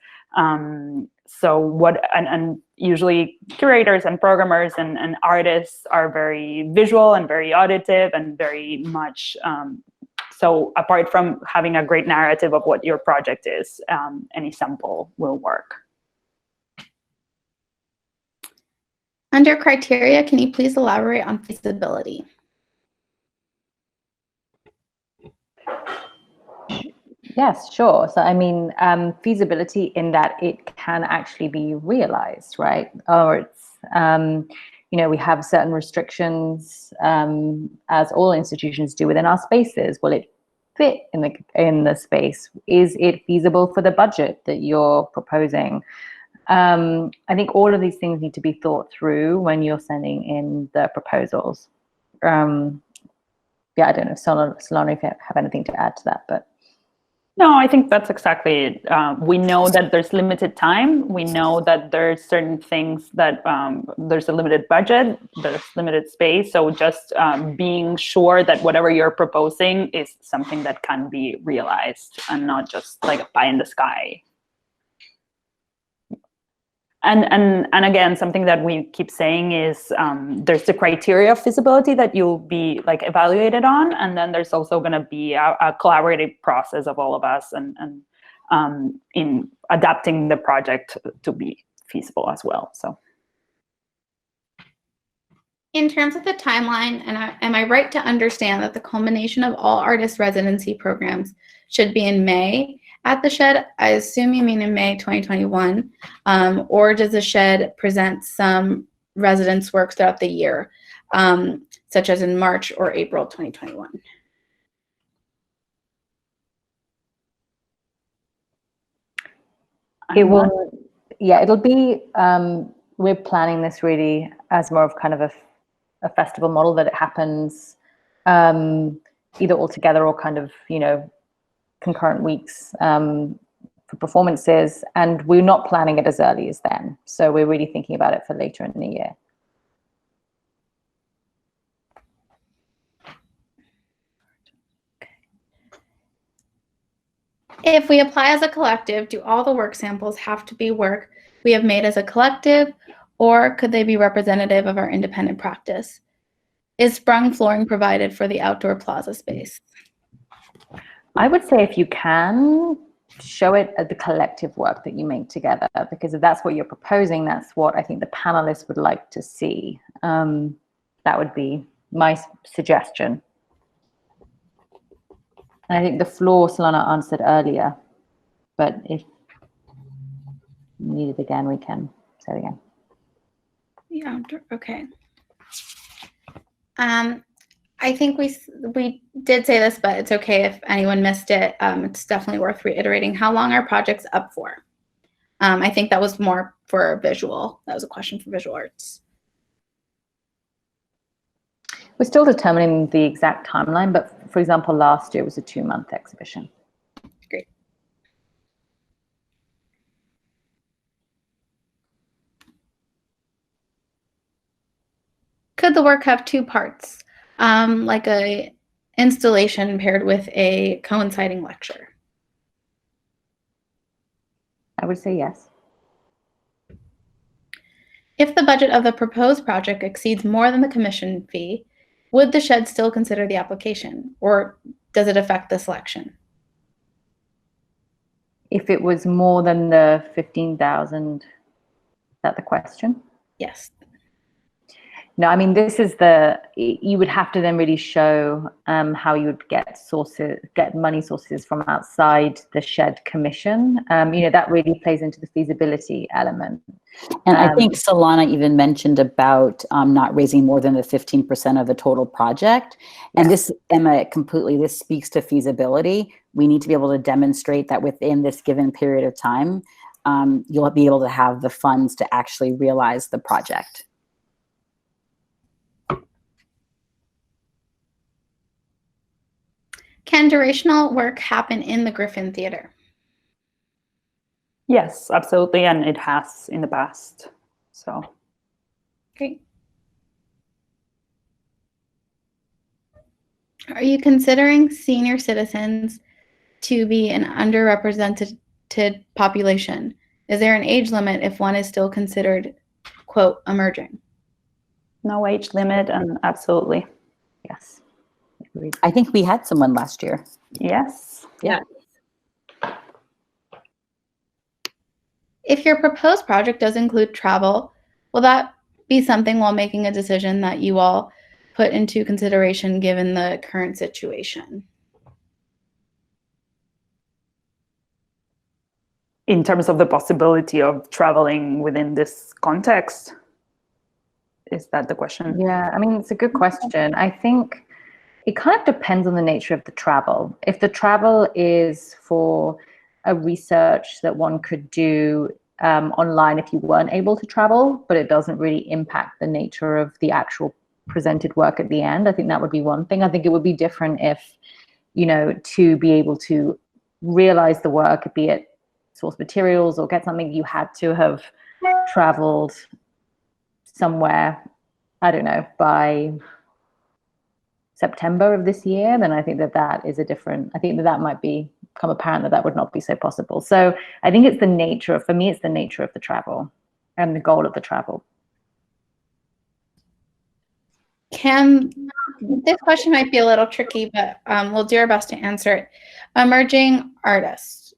S4: So what, and usually curators and programmers and artists are very visual and very auditive and very much, so apart from having a great narrative of what your project is, any sample will work.
S1: Under criteria, can you please elaborate on feasibility?
S3: Yes, sure. So, I mean, feasibility in that it can actually be realized, right? Or it's, you know, we have certain restrictions, as all institutions do within our spaces. Will it fit in the space? Is it feasible for the budget that you're proposing? I think all of these things need to be thought through when you're sending in the proposals. Yeah, I don't know, Solana, if you have anything to add to that, but.
S4: No, I think that's exactly it. We know that there's limited time. We know that there's certain things that there's a limited budget, there's limited space. So just being sure that whatever you're proposing is something that can be realized and not just like a pie in the sky. And again, something that we keep saying is there's the criteria of feasibility that you'll be like evaluated on, and then there's also going to be a collaborative process of all of us and in adapting the project to be feasible as well. So,
S1: in terms of the timeline, am I right to understand that the culmination of all artist residency programs should be in May? At the shed, I assume you mean in May 2021, or does the shed present some residence works throughout the year, such as in March or April 2021?
S3: It will, yeah, it'll be, we're planning this really as more of kind of a festival model, that it happens either all together or kind of, you know, concurrent weeks for performances, and we're not planning it as early as then. So we're really thinking about it for later in the year.
S1: If we apply as a collective, do all the work samples have to be work we have made as a collective, or could they be representative of our independent practice? Is sprung flooring provided for the outdoor plaza space?
S3: I would say if you can, show it as the collective work that you make together, because if that's what you're proposing, that's what I think the panelists would like to see. That would be my suggestion. And I think the floor Solana answered earlier, but if you need it again, we can say it again.
S1: Yeah, okay. I think we did say this, but it's okay if anyone missed it. It's definitely worth reiterating how long our project's up for. I think that was more for visual. That was a question for visual arts.
S3: We're still determining the exact timeline, but for example, last year was a 2-month exhibition.
S1: Great. Could the work have 2 parts, like a installation paired with a coinciding lecture?
S3: I would say yes.
S1: If the budget of the proposed project exceeds more than the commission fee, would the shed still consider the application, or does it affect the selection?
S3: If it was more than the 15,000, is that the question?
S1: Yes.
S3: No, I mean, you would have to then really show how you would get money sources from outside the shed commission. That really plays into the feasibility element.
S2: And I think Solana even mentioned about not raising more than the 15% of the total project. And this, Emma, this speaks to feasibility. We need to be able to demonstrate that within this given period of time, you'll be able to have the funds to actually realize the project.
S1: Can durational work happen in the Griffin Theater?
S4: Yes, absolutely, and it has in the past. So
S1: Great. Are you considering senior citizens to be an underrepresented population? Is there an age limit if one is still considered, quote, emerging?
S4: no age limit, and absolutely.
S3: Yes.
S2: I think we had someone last year.
S4: Yes.
S2: Yeah.
S1: If your proposed project does include travel, will that be something while making a decision that you all put into consideration given the current situation?
S4: In terms of the possibility of traveling within this context, is that the question?
S3: Yeah, I mean, it's a good question. I think it kind of depends on the nature of the travel. If the travel is for a research that one could do online if you weren't able to travel, but it doesn't really impact the nature of the actual presented work at the end, I think that would be one thing. I think it would be different if, to be able to realize the work, be it source materials or get something, you had to have traveled somewhere, I don't know, by September of this year, then I think that is I think that might become apparent that would not be so possible. So I think it's the nature of the travel and the goal of the travel.
S1: This question might be a little tricky, but we'll do our best to answer it. Emerging artists,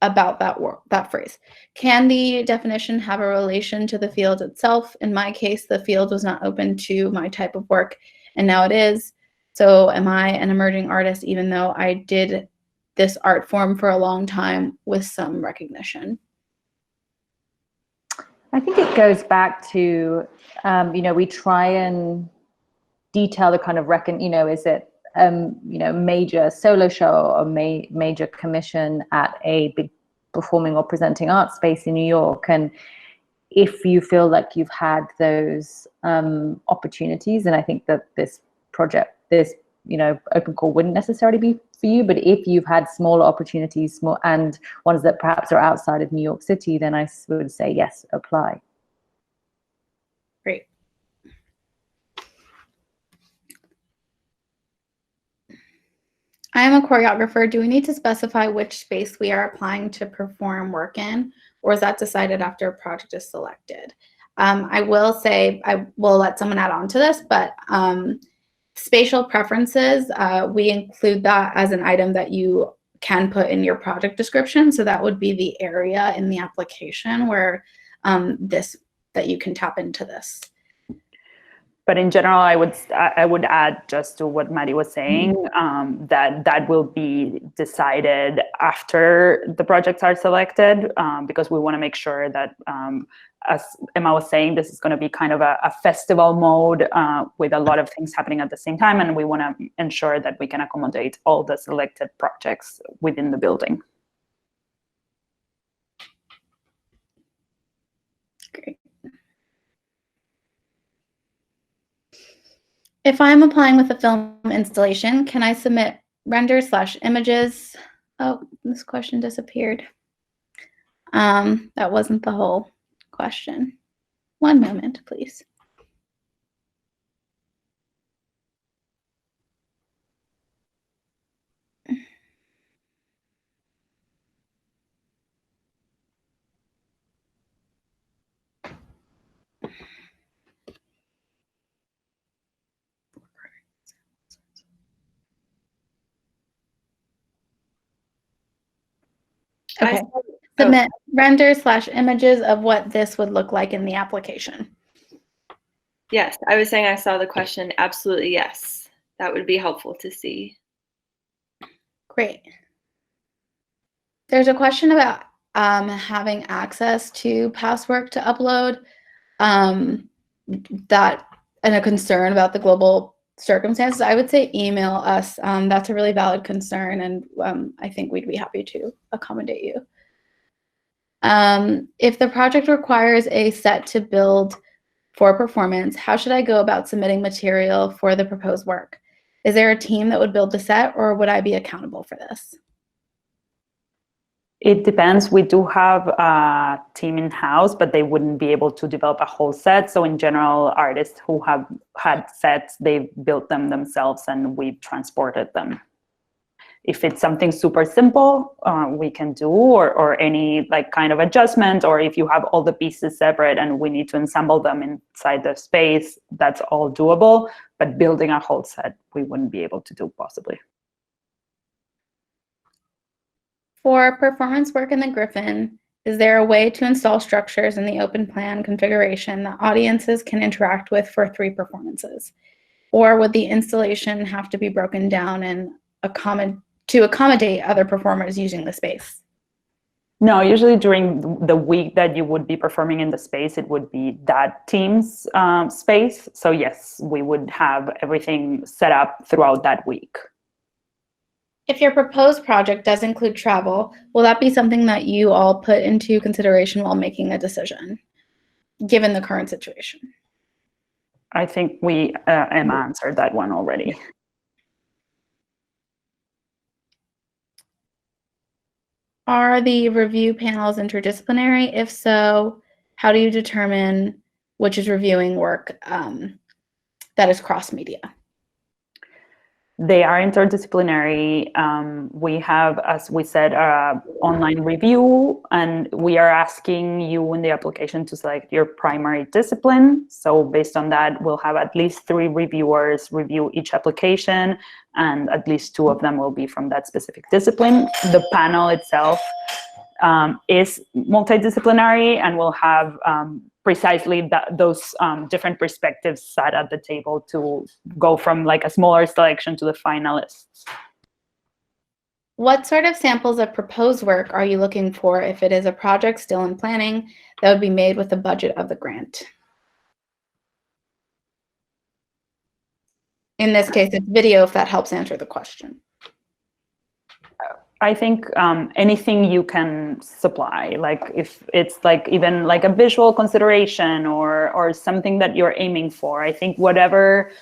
S1: about that phrase. Can the definition have a relation to the field itself? In my case, the field was not open to my type of work, and now it is. So am I an emerging artist even though I did this art form for a long time with some recognition?
S3: I think it goes back to, we try and detail the kind of is it, major solo show or major commission at a big performing or presenting art space in New York. And if you feel like you've had those opportunities, and I think that this project, open call wouldn't necessarily be for you, but if you've had smaller opportunities, and ones that perhaps are outside of New York City, then I would say yes, apply.
S1: Great. I am a choreographer. Do we need to specify which space we are applying to perform work in, or is that decided after a project is selected? I will say, I will let someone add on to this, but spatial preferences, we include that as an item that you can put in your project description. So that would be the area in the application where that you can tap into this.
S4: But in general, I would add just to what Maddie was saying, that will be decided after the projects are selected, because we want to make sure that, as Emma was saying, this is going to be kind of a festival mode with a lot of things happening at the same time, and we want to ensure that we can accommodate all the selected projects within the building.
S1: Great. If I'm applying with a film installation, can I submit renders/images? Oh, this question disappeared. That wasn't the whole question. One moment, please. Okay. Submit renders/images of what this would look like in the application.
S5: Yes, I was saying I saw the question. Absolutely, yes. That would be helpful to see.
S1: Great. There's a question about having access to past work to upload, that and a concern about the global circumstances. I would say email us. That's a really valid concern, and I think we'd be happy to accommodate you. If the project requires a set to build for performance, how should I go about submitting material for the proposed work? Is there a team that would build the set, or would I be accountable for this?
S4: It depends. We do have a team in-house, but they wouldn't be able to develop a whole set. So in general, artists who have had sets, they've built them themselves and we've transported them. If it's something super simple, we can do, or any like kind of adjustment, or if you have all the pieces separate and we need to assemble them inside the space, that's all doable. But building a whole set, we wouldn't be able to do possibly.
S1: For performance work in the Griffin, is there a way to install structures in the open plan configuration that audiences can interact with for 3 performances? Or would the installation have to be broken down and to accommodate other performers using the space?
S4: No, usually during the week that you would be performing in the space, it would be that team's space. So yes, we would have everything set up throughout that week.
S1: If your proposed project does include travel, will that be something that you all put into consideration while making a decision, given the current situation?
S4: I think we Emma answered that one already.
S1: Are the review panels interdisciplinary? If so, how do you determine which is reviewing work that is cross-media?
S4: They are interdisciplinary. We have, as we said, online review, and we are asking you in the application to select your primary discipline. So based on that, we'll have at least 3 reviewers review each application, and at least 2 of them will be from that specific discipline. The panel itself is multidisciplinary and will have precisely those different perspectives sat at the table to go from like a smaller selection to the finalists.
S1: What sort of samples of proposed work are you looking for if it is a project still in planning that would be made with the budget of the grant? In this case, it's video, if that helps answer the question.
S4: I think anything you can supply, like if it's like even like a visual consideration or something that you're aiming for, I think whatever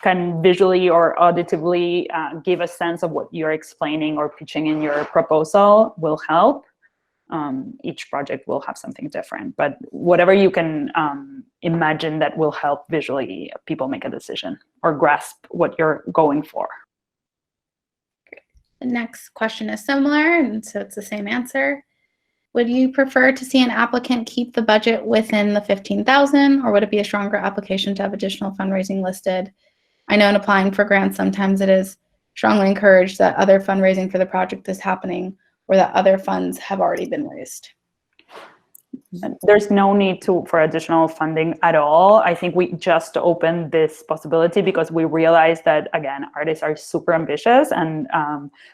S4: can visually or auditively give a sense of what you're explaining or pitching in your proposal will help. Each project will have something different, but whatever you can imagine that will help visually people make a decision or grasp what you're going for.
S1: The next question is similar, and so it's the same answer. Would you prefer to see an applicant keep the budget within the $15,000, or would it be a stronger application to have additional fundraising listed? I know in applying for grants, sometimes it is strongly encouraged that other fundraising for the project is happening or that other funds have already been raised.
S4: There's no need for additional funding at all. I think we just opened this possibility because we realized that, again, artists are super ambitious and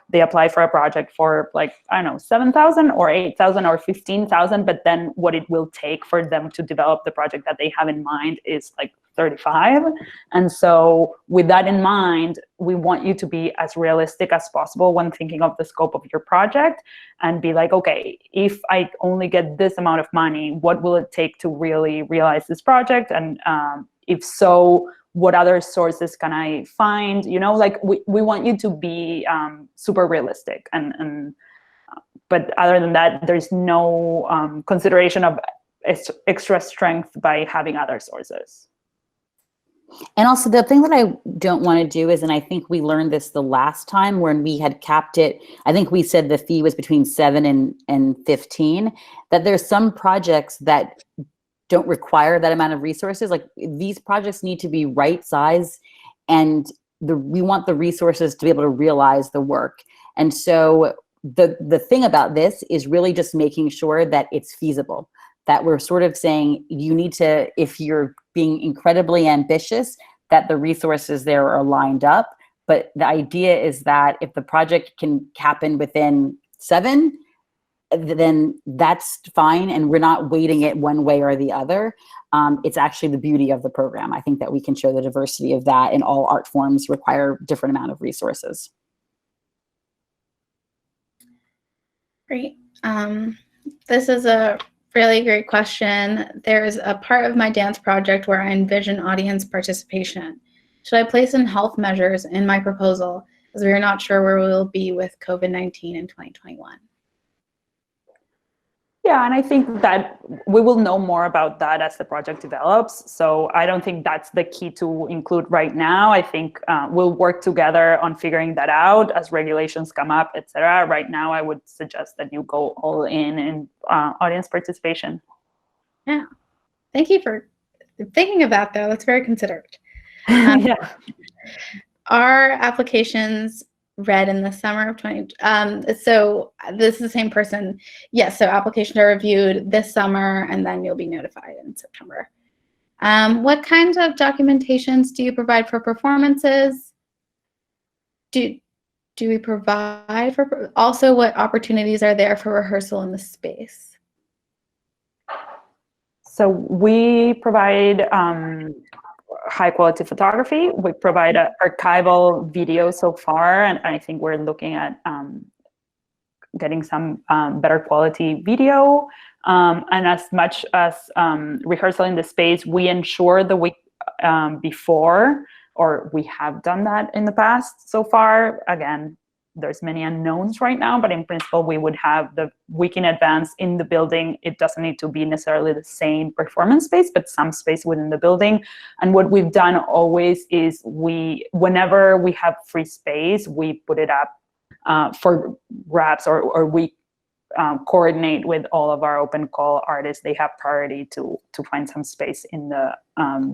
S4: they apply for a project for like, I don't know, 7,000 or 8,000 or 15,000, but then what it will take for them to develop the project that they have in mind is like 35. And so with that in mind, we want you to be as realistic as possible when thinking of the scope of your project and be like, okay, if I only get this amount of money, what will it take to really realize this project? And if so, what other sources can I find? You know, like we want you to be super realistic, but other than that, there's no consideration of extra strength by having other sources.
S2: And also the thing that I don't want to do is, and I think we learned this the last time when we had capped it, I think we said the fee was between 7 and 15, that there's some projects that don't require that amount of resources. Like these projects need to be right size, and we want the resources to be able to realize the work. And so the thing about this is really just making sure that it's feasible, that we're sort of saying you need to, if you're being incredibly ambitious, that the resources there are lined up. But the idea is that if the project can happen within 7, then that's fine, and we're not weighting it one way or the other. It's actually the beauty of the program. I think that we can show the diversity of that, and all art forms require different amount of resources.
S1: Great. This is a really great question. There's a part of my dance project where I envision audience participation. Should I place in health measures in my proposal, as we are not sure where we will be with COVID-19 in 2021?
S4: Yeah, and I think that we will know more about that as the project develops. So I don't think that's the key to include right now. I think we'll work together on figuring that out as regulations come up, et cetera. Right now, I would suggest that you go all in audience participation.
S1: Yeah, thank you for thinking of that, though. That's very considerate.
S4: Yeah.
S1: Are applications read in the summer of 20? So this is the same person. Yes, so applications are reviewed this summer, and then you'll be notified in September. What kinds of documentations do you provide for performances? Do we provide for, also what opportunities are there for rehearsal in the space?
S4: So we provide high quality photography. We provide archival video so far, and I think we're looking at getting some better quality video. And as much as rehearsal in the space, we ensure the week before, or we have done that in the past so far. Again, there's many unknowns right now, but in principle, we would have the week in advance in the building. It doesn't need to be necessarily the same performance space, but some space within the building. And what we've done always is whenever we have free space, we put it up for grabs, or we coordinate with all of our open call artists. They have priority to find some space in the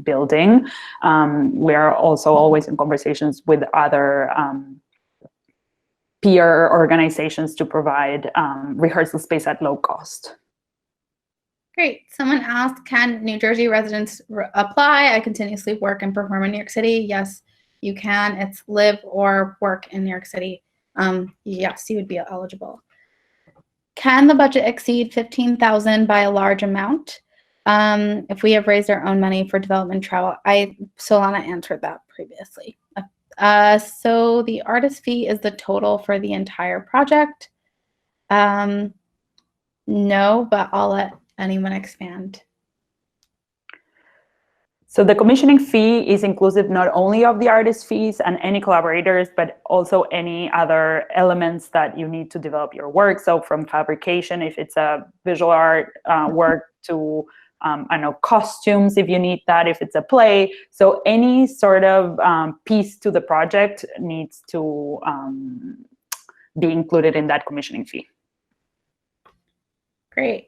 S4: building. We are also always in conversations with other peer organizations to provide rehearsal space at low cost.
S1: Great. Someone asked, can New Jersey residents apply? I continuously work and perform in New York City. Yes, you can. It's live or work in New York City. Yes, you would be eligible. Can the budget exceed $15,000 by a large amount? If we have raised our own money for development travel, Solana answered that previously. So the artist fee is the total for the entire project. No, but I'll let anyone expand.
S4: So the commissioning fee is inclusive not only of the artist fees and any collaborators, but also any other elements that you need to develop your work. So from fabrication, if it's a visual art work, to I know costumes if you need that, if it's a play. So any sort of piece to the project needs to be included in that commissioning fee.
S1: Great.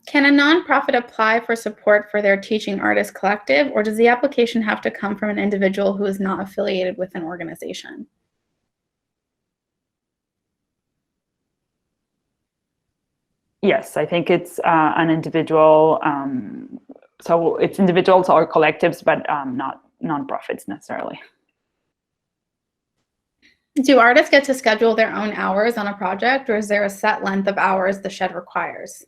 S1: Can a nonprofit apply for support for their teaching artist collective, or does the application have to come from an individual who is not affiliated with an organization?
S4: Yes, I think it's an individual. So it's individuals or collectives, but not nonprofits necessarily.
S1: Do artists get to schedule their own hours on a project, or is there a set length of hours the shed requires?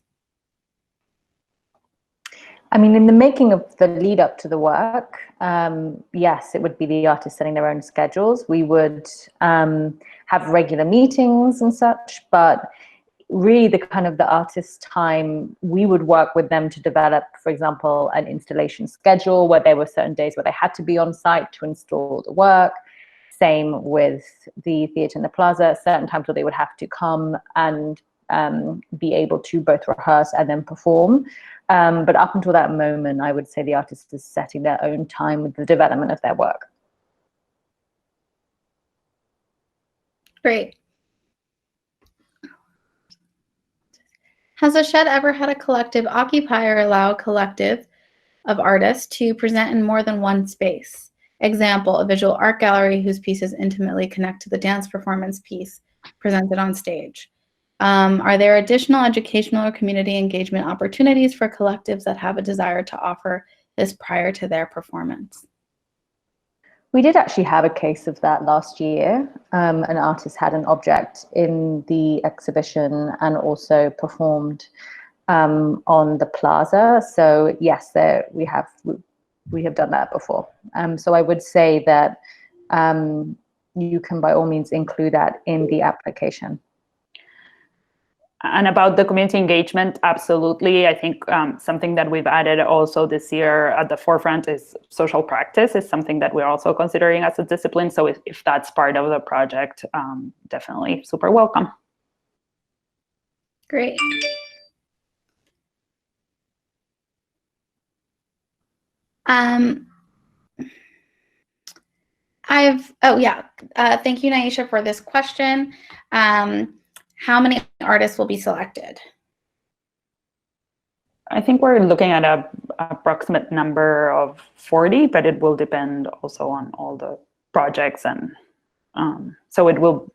S3: I mean, in the making of the lead up to the work, yes, it would be the artists setting their own schedules. We would have regular meetings and such, but really the kind of the artist's time, we would work with them to develop, for example, an installation schedule where there were certain days where they had to be on site to install the work. Same with the theatre in the Plaza, certain times where they would have to come and be able to both rehearse and then perform. But up until that moment, I would say the artist is setting their own time with the development of their work.
S1: Great. Has a shed ever had a collective occupier allow a collective of artists to present in more than one space? Example, a visual art gallery whose pieces intimately connect to the dance performance piece presented on stage. Are there additional educational or community engagement opportunities for collectives that have a desire to offer this prior to their performance?
S3: We did actually have a case of that last year. An artist had an object in the exhibition and also performed on the Plaza. So yes, we have done that before. So I would say that you can by all means include that in the application.
S4: And about the community engagement, absolutely. I think something that we've added also this year at the forefront is social practice is something that we're also considering as a discipline. So if that's part of the project, definitely super welcome.
S1: Great. Thank you, Naisha, for this question. How many artists will be selected?
S4: I think we're looking at an approximate number of 40, but it will depend also on all the projects. And so it will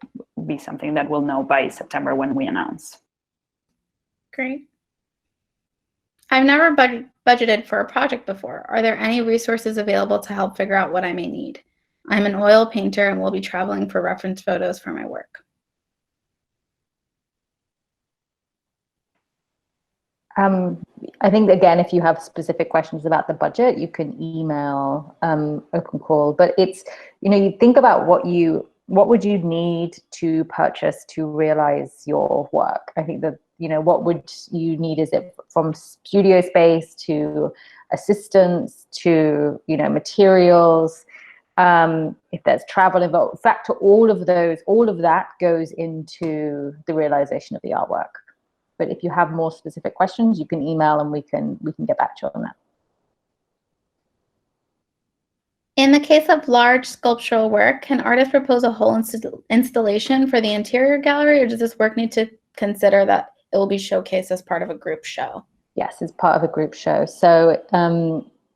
S4: be something that we'll know by September when we announce.
S1: Great. I've never budgeted for a project before. Are there any resources available to help figure out what I may need? I'm an oil painter and will be traveling for reference photos for my work.
S3: I think, again, if you have specific questions about the budget, you can email Open Call. But it's, you think about what would you need to purchase to realize your work. I think that, what would you need? Is it from studio space to assistants to, materials? If there's travel involved, in fact, all of that goes into the realization of the artwork. But if you have more specific questions, you can email and we can get back to you on that.
S1: In the case of large sculptural work, can artists propose a whole installation for the interior gallery, or does this work need to consider that it will be showcased as part of a group show?
S3: Yes, it's part of a group show. So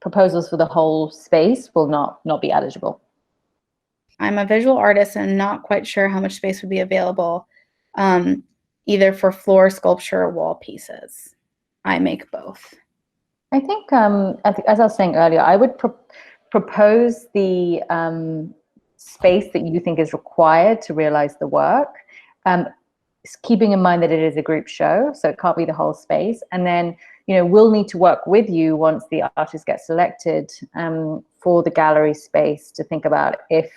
S3: proposals for the whole space will not be eligible.
S1: I'm a visual artist and not quite sure how much space would be available, either for floor sculpture or wall pieces. I make both.
S3: I think, as I was saying earlier, I would propose the space that you think is required to realize the work, keeping in mind that it is a group show, so it can't be the whole space. And then, we'll need to work with you once the artist gets selected for the gallery space to think about if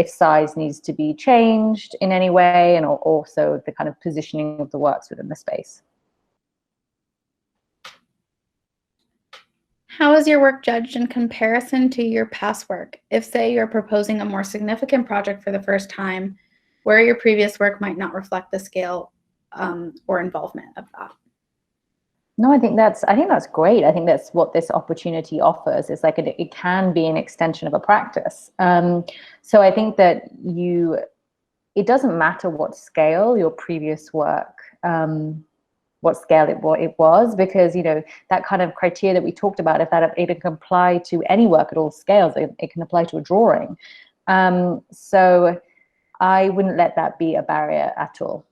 S3: size needs to be changed in any way, and also the kind of positioning of the works within the space.
S1: How is your work judged in comparison to your past work? If, say, you're proposing a more significant project for the first time, where your previous work might not reflect the scale or involvement of that?
S3: No, I think that's great. I think that's what this opportunity offers. It's like it can be an extension of a practice. So I think that it doesn't matter what scale your previous work, what scale it was, because that kind of criteria that we talked about, if that it can apply to any work at all scales, it can apply to a drawing. So I wouldn't let that be a barrier at all.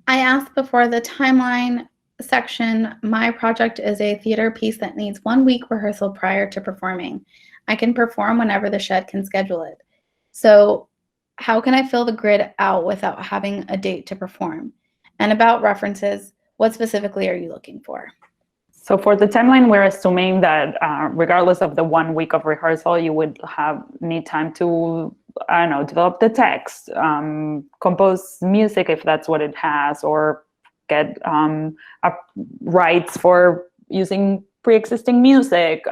S1: I asked before the timeline section. My project is a theater piece that needs 1 week rehearsal prior to performing. I can perform whenever the shed can schedule it. So how can I fill the grid out without having a date to perform? And about references, what specifically are you looking for?
S4: So for the timeline, we're assuming that regardless of the 1 week of rehearsal, you would need time to I don't know, develop the text, compose music if that's what it has, or get rights for using pre-existing music,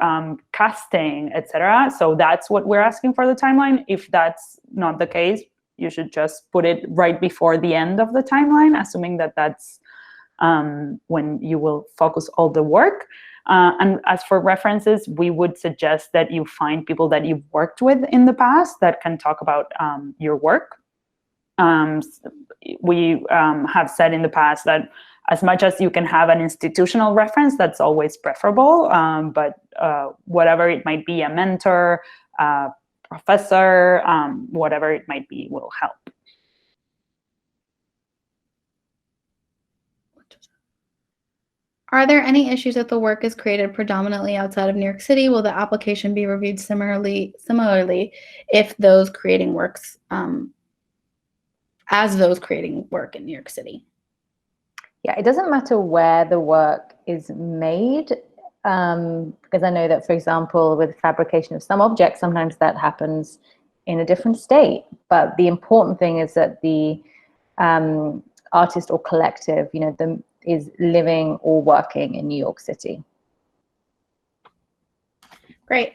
S4: casting, etc. So that's what we're asking for the timeline. If that's not the case, you should just put it right before the end of the timeline, assuming that that's when you will focus all the work. And as for references, we would suggest that you find people that you've worked with in the past that can talk about your work. We have said in the past that as much as you can have an institutional reference, that's always preferable, but whatever it might be, a mentor, professor, whatever it might be, will help.
S1: Are there any issues if the work is created predominantly outside of New York City? Will the application be reviewed similarly if those creating works as those creating work in New York City?
S3: Yeah, it doesn't matter where the work is made, because I know that, for example, with fabrication of some objects, sometimes that happens in a different state. But the important thing is that the artist or collective, is living or working in New York City.
S1: Great.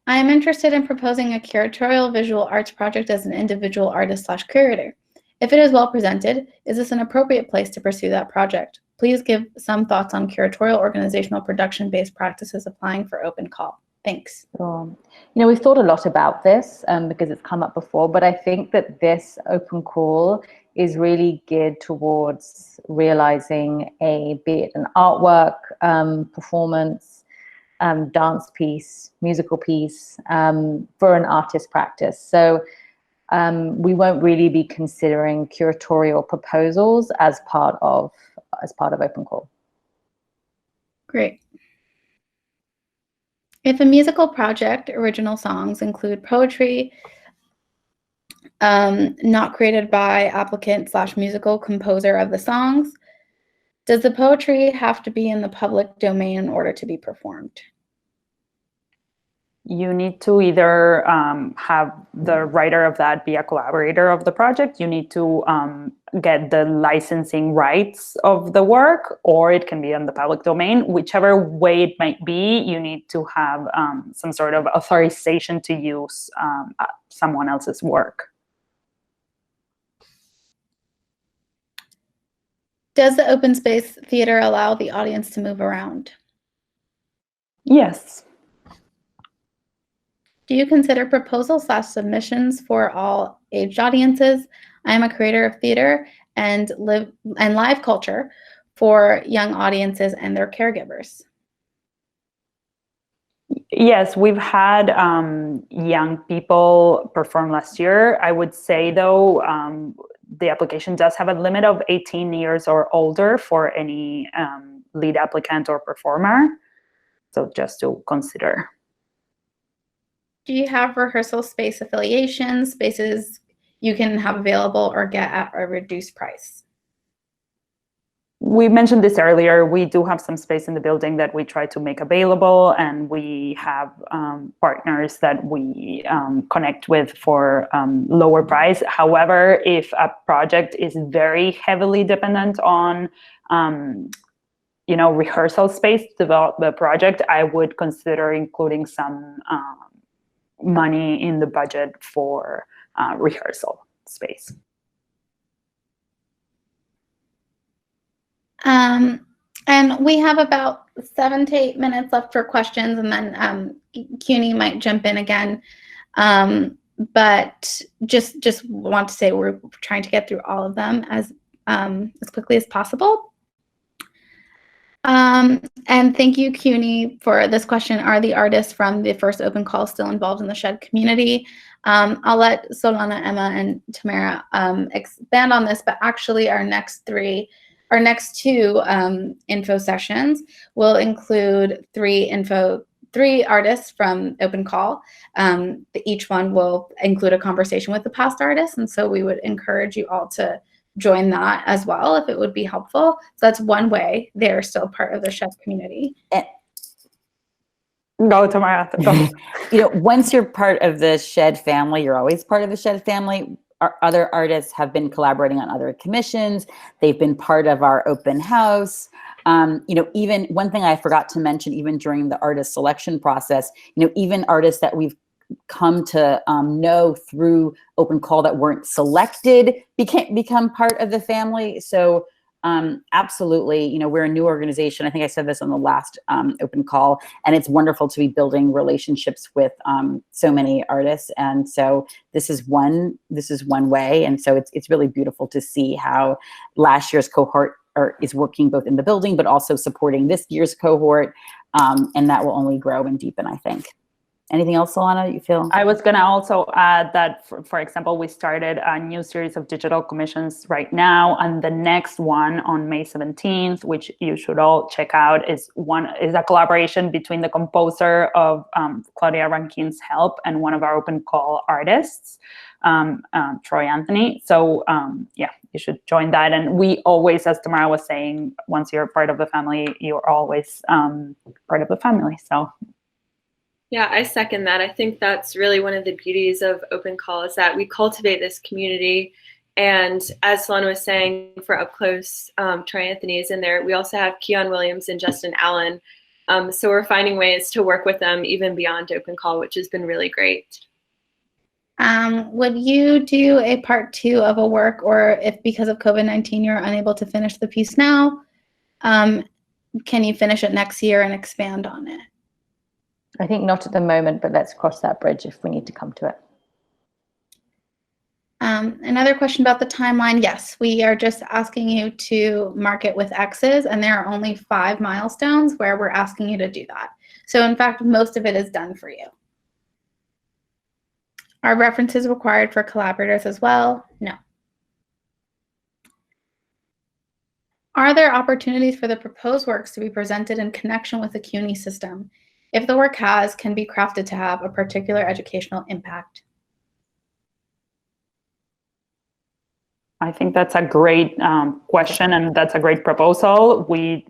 S1: I am interested in proposing a curatorial visual arts project as an individual artist/curator. If it is well presented, is this an appropriate place to pursue that project? Please give some thoughts on curatorial organizational production-based practices applying for open call. Thanks.
S3: We've thought a lot about this because it's come up before, but I think that this open call is really geared towards realizing be it an artwork, performance, dance piece, musical piece for an artist practice. So we won't really be considering curatorial proposals as part of open call.
S1: Great. If a musical project, original songs include poetry, not created by applicant/musical composer of the songs, does the poetry have to be in the public domain in order to be performed?
S4: You need to either have the writer of that be a collaborator of the project. You need to get the licensing rights of the work, or it can be in the public domain. Whichever way it might be, you need to have some sort of authorization to use someone else's work.
S1: Does the open space theater allow the audience to move around?
S4: Yes.
S1: Do you consider proposals/submissions for all aged audiences? I am a creator of theater and live culture for young audiences and their caregivers.
S4: Yes, we've had young people perform last year. I would say, though, the application does have a limit of 18 years or older for any lead applicant or performer. So just to consider.
S1: Do you have rehearsal space affiliations, spaces you can have available or get at a reduced price?
S4: We mentioned this earlier. We do have some space in the building that we try to make available, and we have partners that we connect with for lower price. However, if a project is very heavily dependent on rehearsal space to develop the project, I would consider including some money in the budget for rehearsal space.
S1: And we have about 7 to 8 minutes left for questions, and then CUNY might jump in again. But just want to say we're trying to get through all of them as quickly as possible. And thank you, CUNY, for this question. Are the artists from the first open call still involved in the SHED community? I'll let Solana, Emma, and Tamara expand on this, but actually our next two info sessions will include three artists from open call. Each one will include a conversation with the past artists, and so we would encourage you all to join that as well if it would be helpful. So that's one way they're still part of the SHED community.
S4: Go to Marathon. Go.
S2: You know, once you're part of the Shed family, you're always part of the Shed family. Our other artists have been collaborating on other commissions. They've been part of our open house. You know, even one thing I forgot to mention, even during the artist selection process, you know, even artists that we've come to know through open call that weren't selected become part of the family. So absolutely, you know, we're a new organization. I think I said this on the last open call, and it's wonderful to be building relationships with so many artists. And so this is one way. And so it's really beautiful to see how last year's cohort is working both in the building, but also supporting this year's cohort. And that will only grow and deepen, I think. Anything else, Solana, you feel?
S4: I was going to also add that, for example, we started a new series of digital commissions right now, and the next one on May 17th, which you should all check out, is a collaboration between the composer of Claudia Rankin's Help and one of our open call artists, Troy Anthony. So yeah, you should join that. And we always, as Tamara was saying, once you're part of the family, you're always part of the family. So.
S5: Yeah, I second that. I think that's really one of the beauties of open call is that we cultivate this community. And as Solana was saying, for Up Close, Troy Anthony is in there. We also have Keon Williams and Justin Allen. So we're finding ways to work with them even beyond open call, which has been really great.
S1: Would you do a part 2 of a work, or if because of COVID-19 you're unable to finish the piece now, can you finish it next year and expand on it?
S3: I think not at the moment, but let's cross that bridge if we need to come to it.
S1: Another question about the timeline. Yes, we are just asking you to mark it with X's, and there are only 5 milestones where we're asking you to do that. So in fact, most of it is done for you. Are references required for collaborators as well? No. Are there opportunities for the proposed works to be presented in connection with the CUNY system if the work can be crafted to have a particular educational impact?
S4: I think that's a great question, and that's a great proposal. We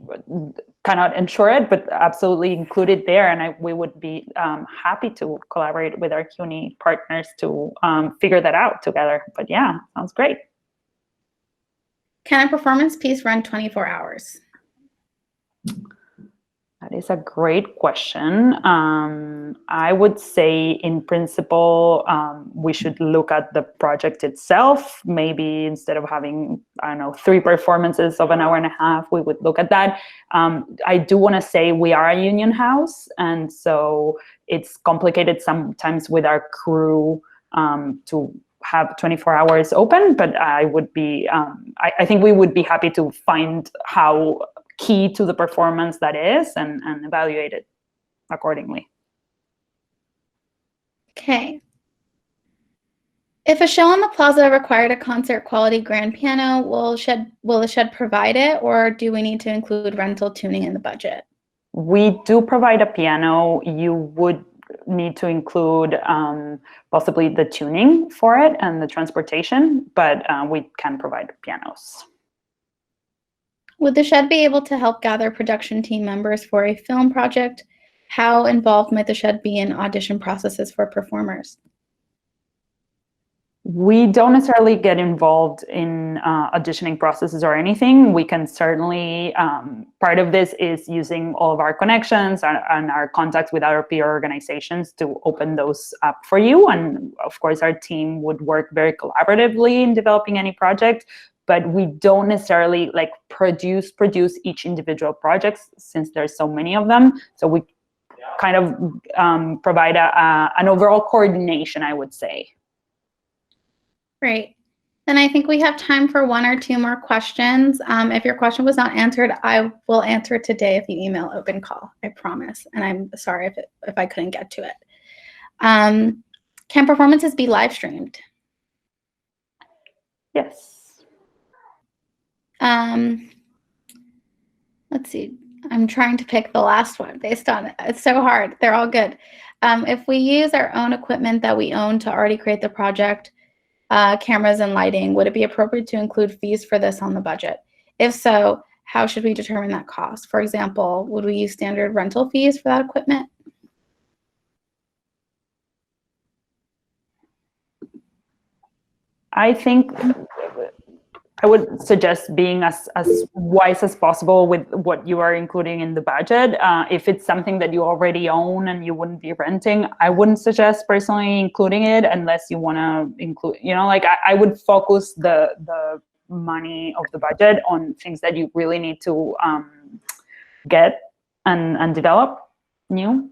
S4: cannot ensure it, but absolutely include it there. And we would be happy to collaborate with our CUNY partners to figure that out together. But yeah, sounds great.
S1: Can a performance piece run 24 hours?
S4: That is a great question. I would say, in principle, we should look at the project itself. Maybe instead of having, I don't know, 3 performances of an hour and a half, we would look at that. I do want to say we are a union house, and so it's complicated sometimes with our crew to have 24 hours open, but I would be, I think we would be happy to find how key to the performance that is and evaluate it accordingly.
S1: Okay. If a show on the Plaza required a concert quality grand piano, will the Shed provide it, or do we need to include rental tuning in the budget?
S4: We do provide a piano. You would need to include possibly the tuning for it and the transportation, but we can provide pianos.
S1: Would the Shed be able to help gather production team members for a film project? How involved might the Shed be in audition processes for performers?
S4: We don't necessarily get involved in auditioning processes or anything. We can certainly, part of this is using all of our connections and our contacts with other peer organizations to open those up for you. And of course, our team would work very collaboratively in developing any project, but we don't necessarily like produce each individual project since there's so many of them. So we kind of provide an overall coordination, I would say.
S1: Great. Then I think we have time for 1 or 2 more questions. If your question was not answered, I will answer it today if you email open call, I promise. And I'm sorry if I couldn't get to it. Can performances be live streamed?
S4: Yes.
S1: Let's see. I'm trying to pick the last one based on it. It's so hard. They're all good. If we use our own equipment that we own to already create the project, cameras and lighting, would it be appropriate to include fees for this on the budget? If so, how should we determine that cost? For example, would we use standard rental fees for that equipment?
S4: I think I would suggest being as wise as possible with what you are including in the budget. If it's something that you already own and you wouldn't be renting, I wouldn't suggest personally including it unless you want to include, like I would focus the money of the budget on things that you really need to get and develop new.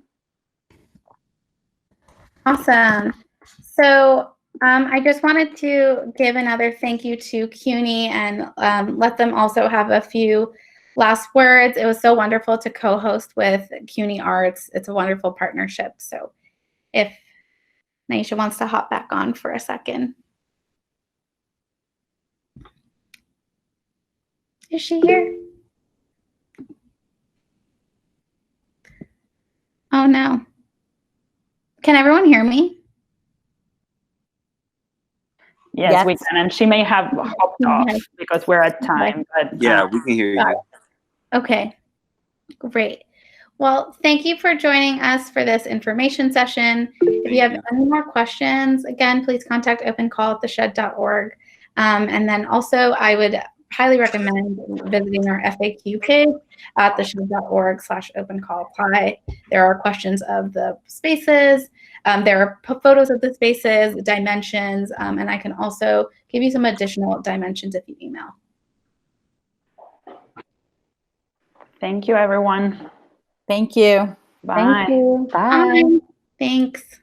S1: Awesome. So I just wanted to give another thank you to CUNY and let them also have a few last words. It was so wonderful to co-host with CUNY Arts. It's a wonderful partnership. So if Naisha wants to hop back on for a second. Is she here? Oh no. Can everyone hear me?
S4: Yes, we can. And she may have hopped off because we're at time. But
S7: yeah, we can hear you.
S1: Okay, great. Well, thank you for joining us for this information session. If you have any more questions, again, please contact opencall@theshed.org. And then also, I would highly recommend visiting our FAQ page at theshed.org/opencall-apply. There are questions of the spaces. There are photos of the spaces, dimensions, and I can also give you some additional dimensions if you email.
S4: thank you, everyone.
S2: Thank you.
S4: Bye.
S3: Thank you. Bye.
S1: Thanks.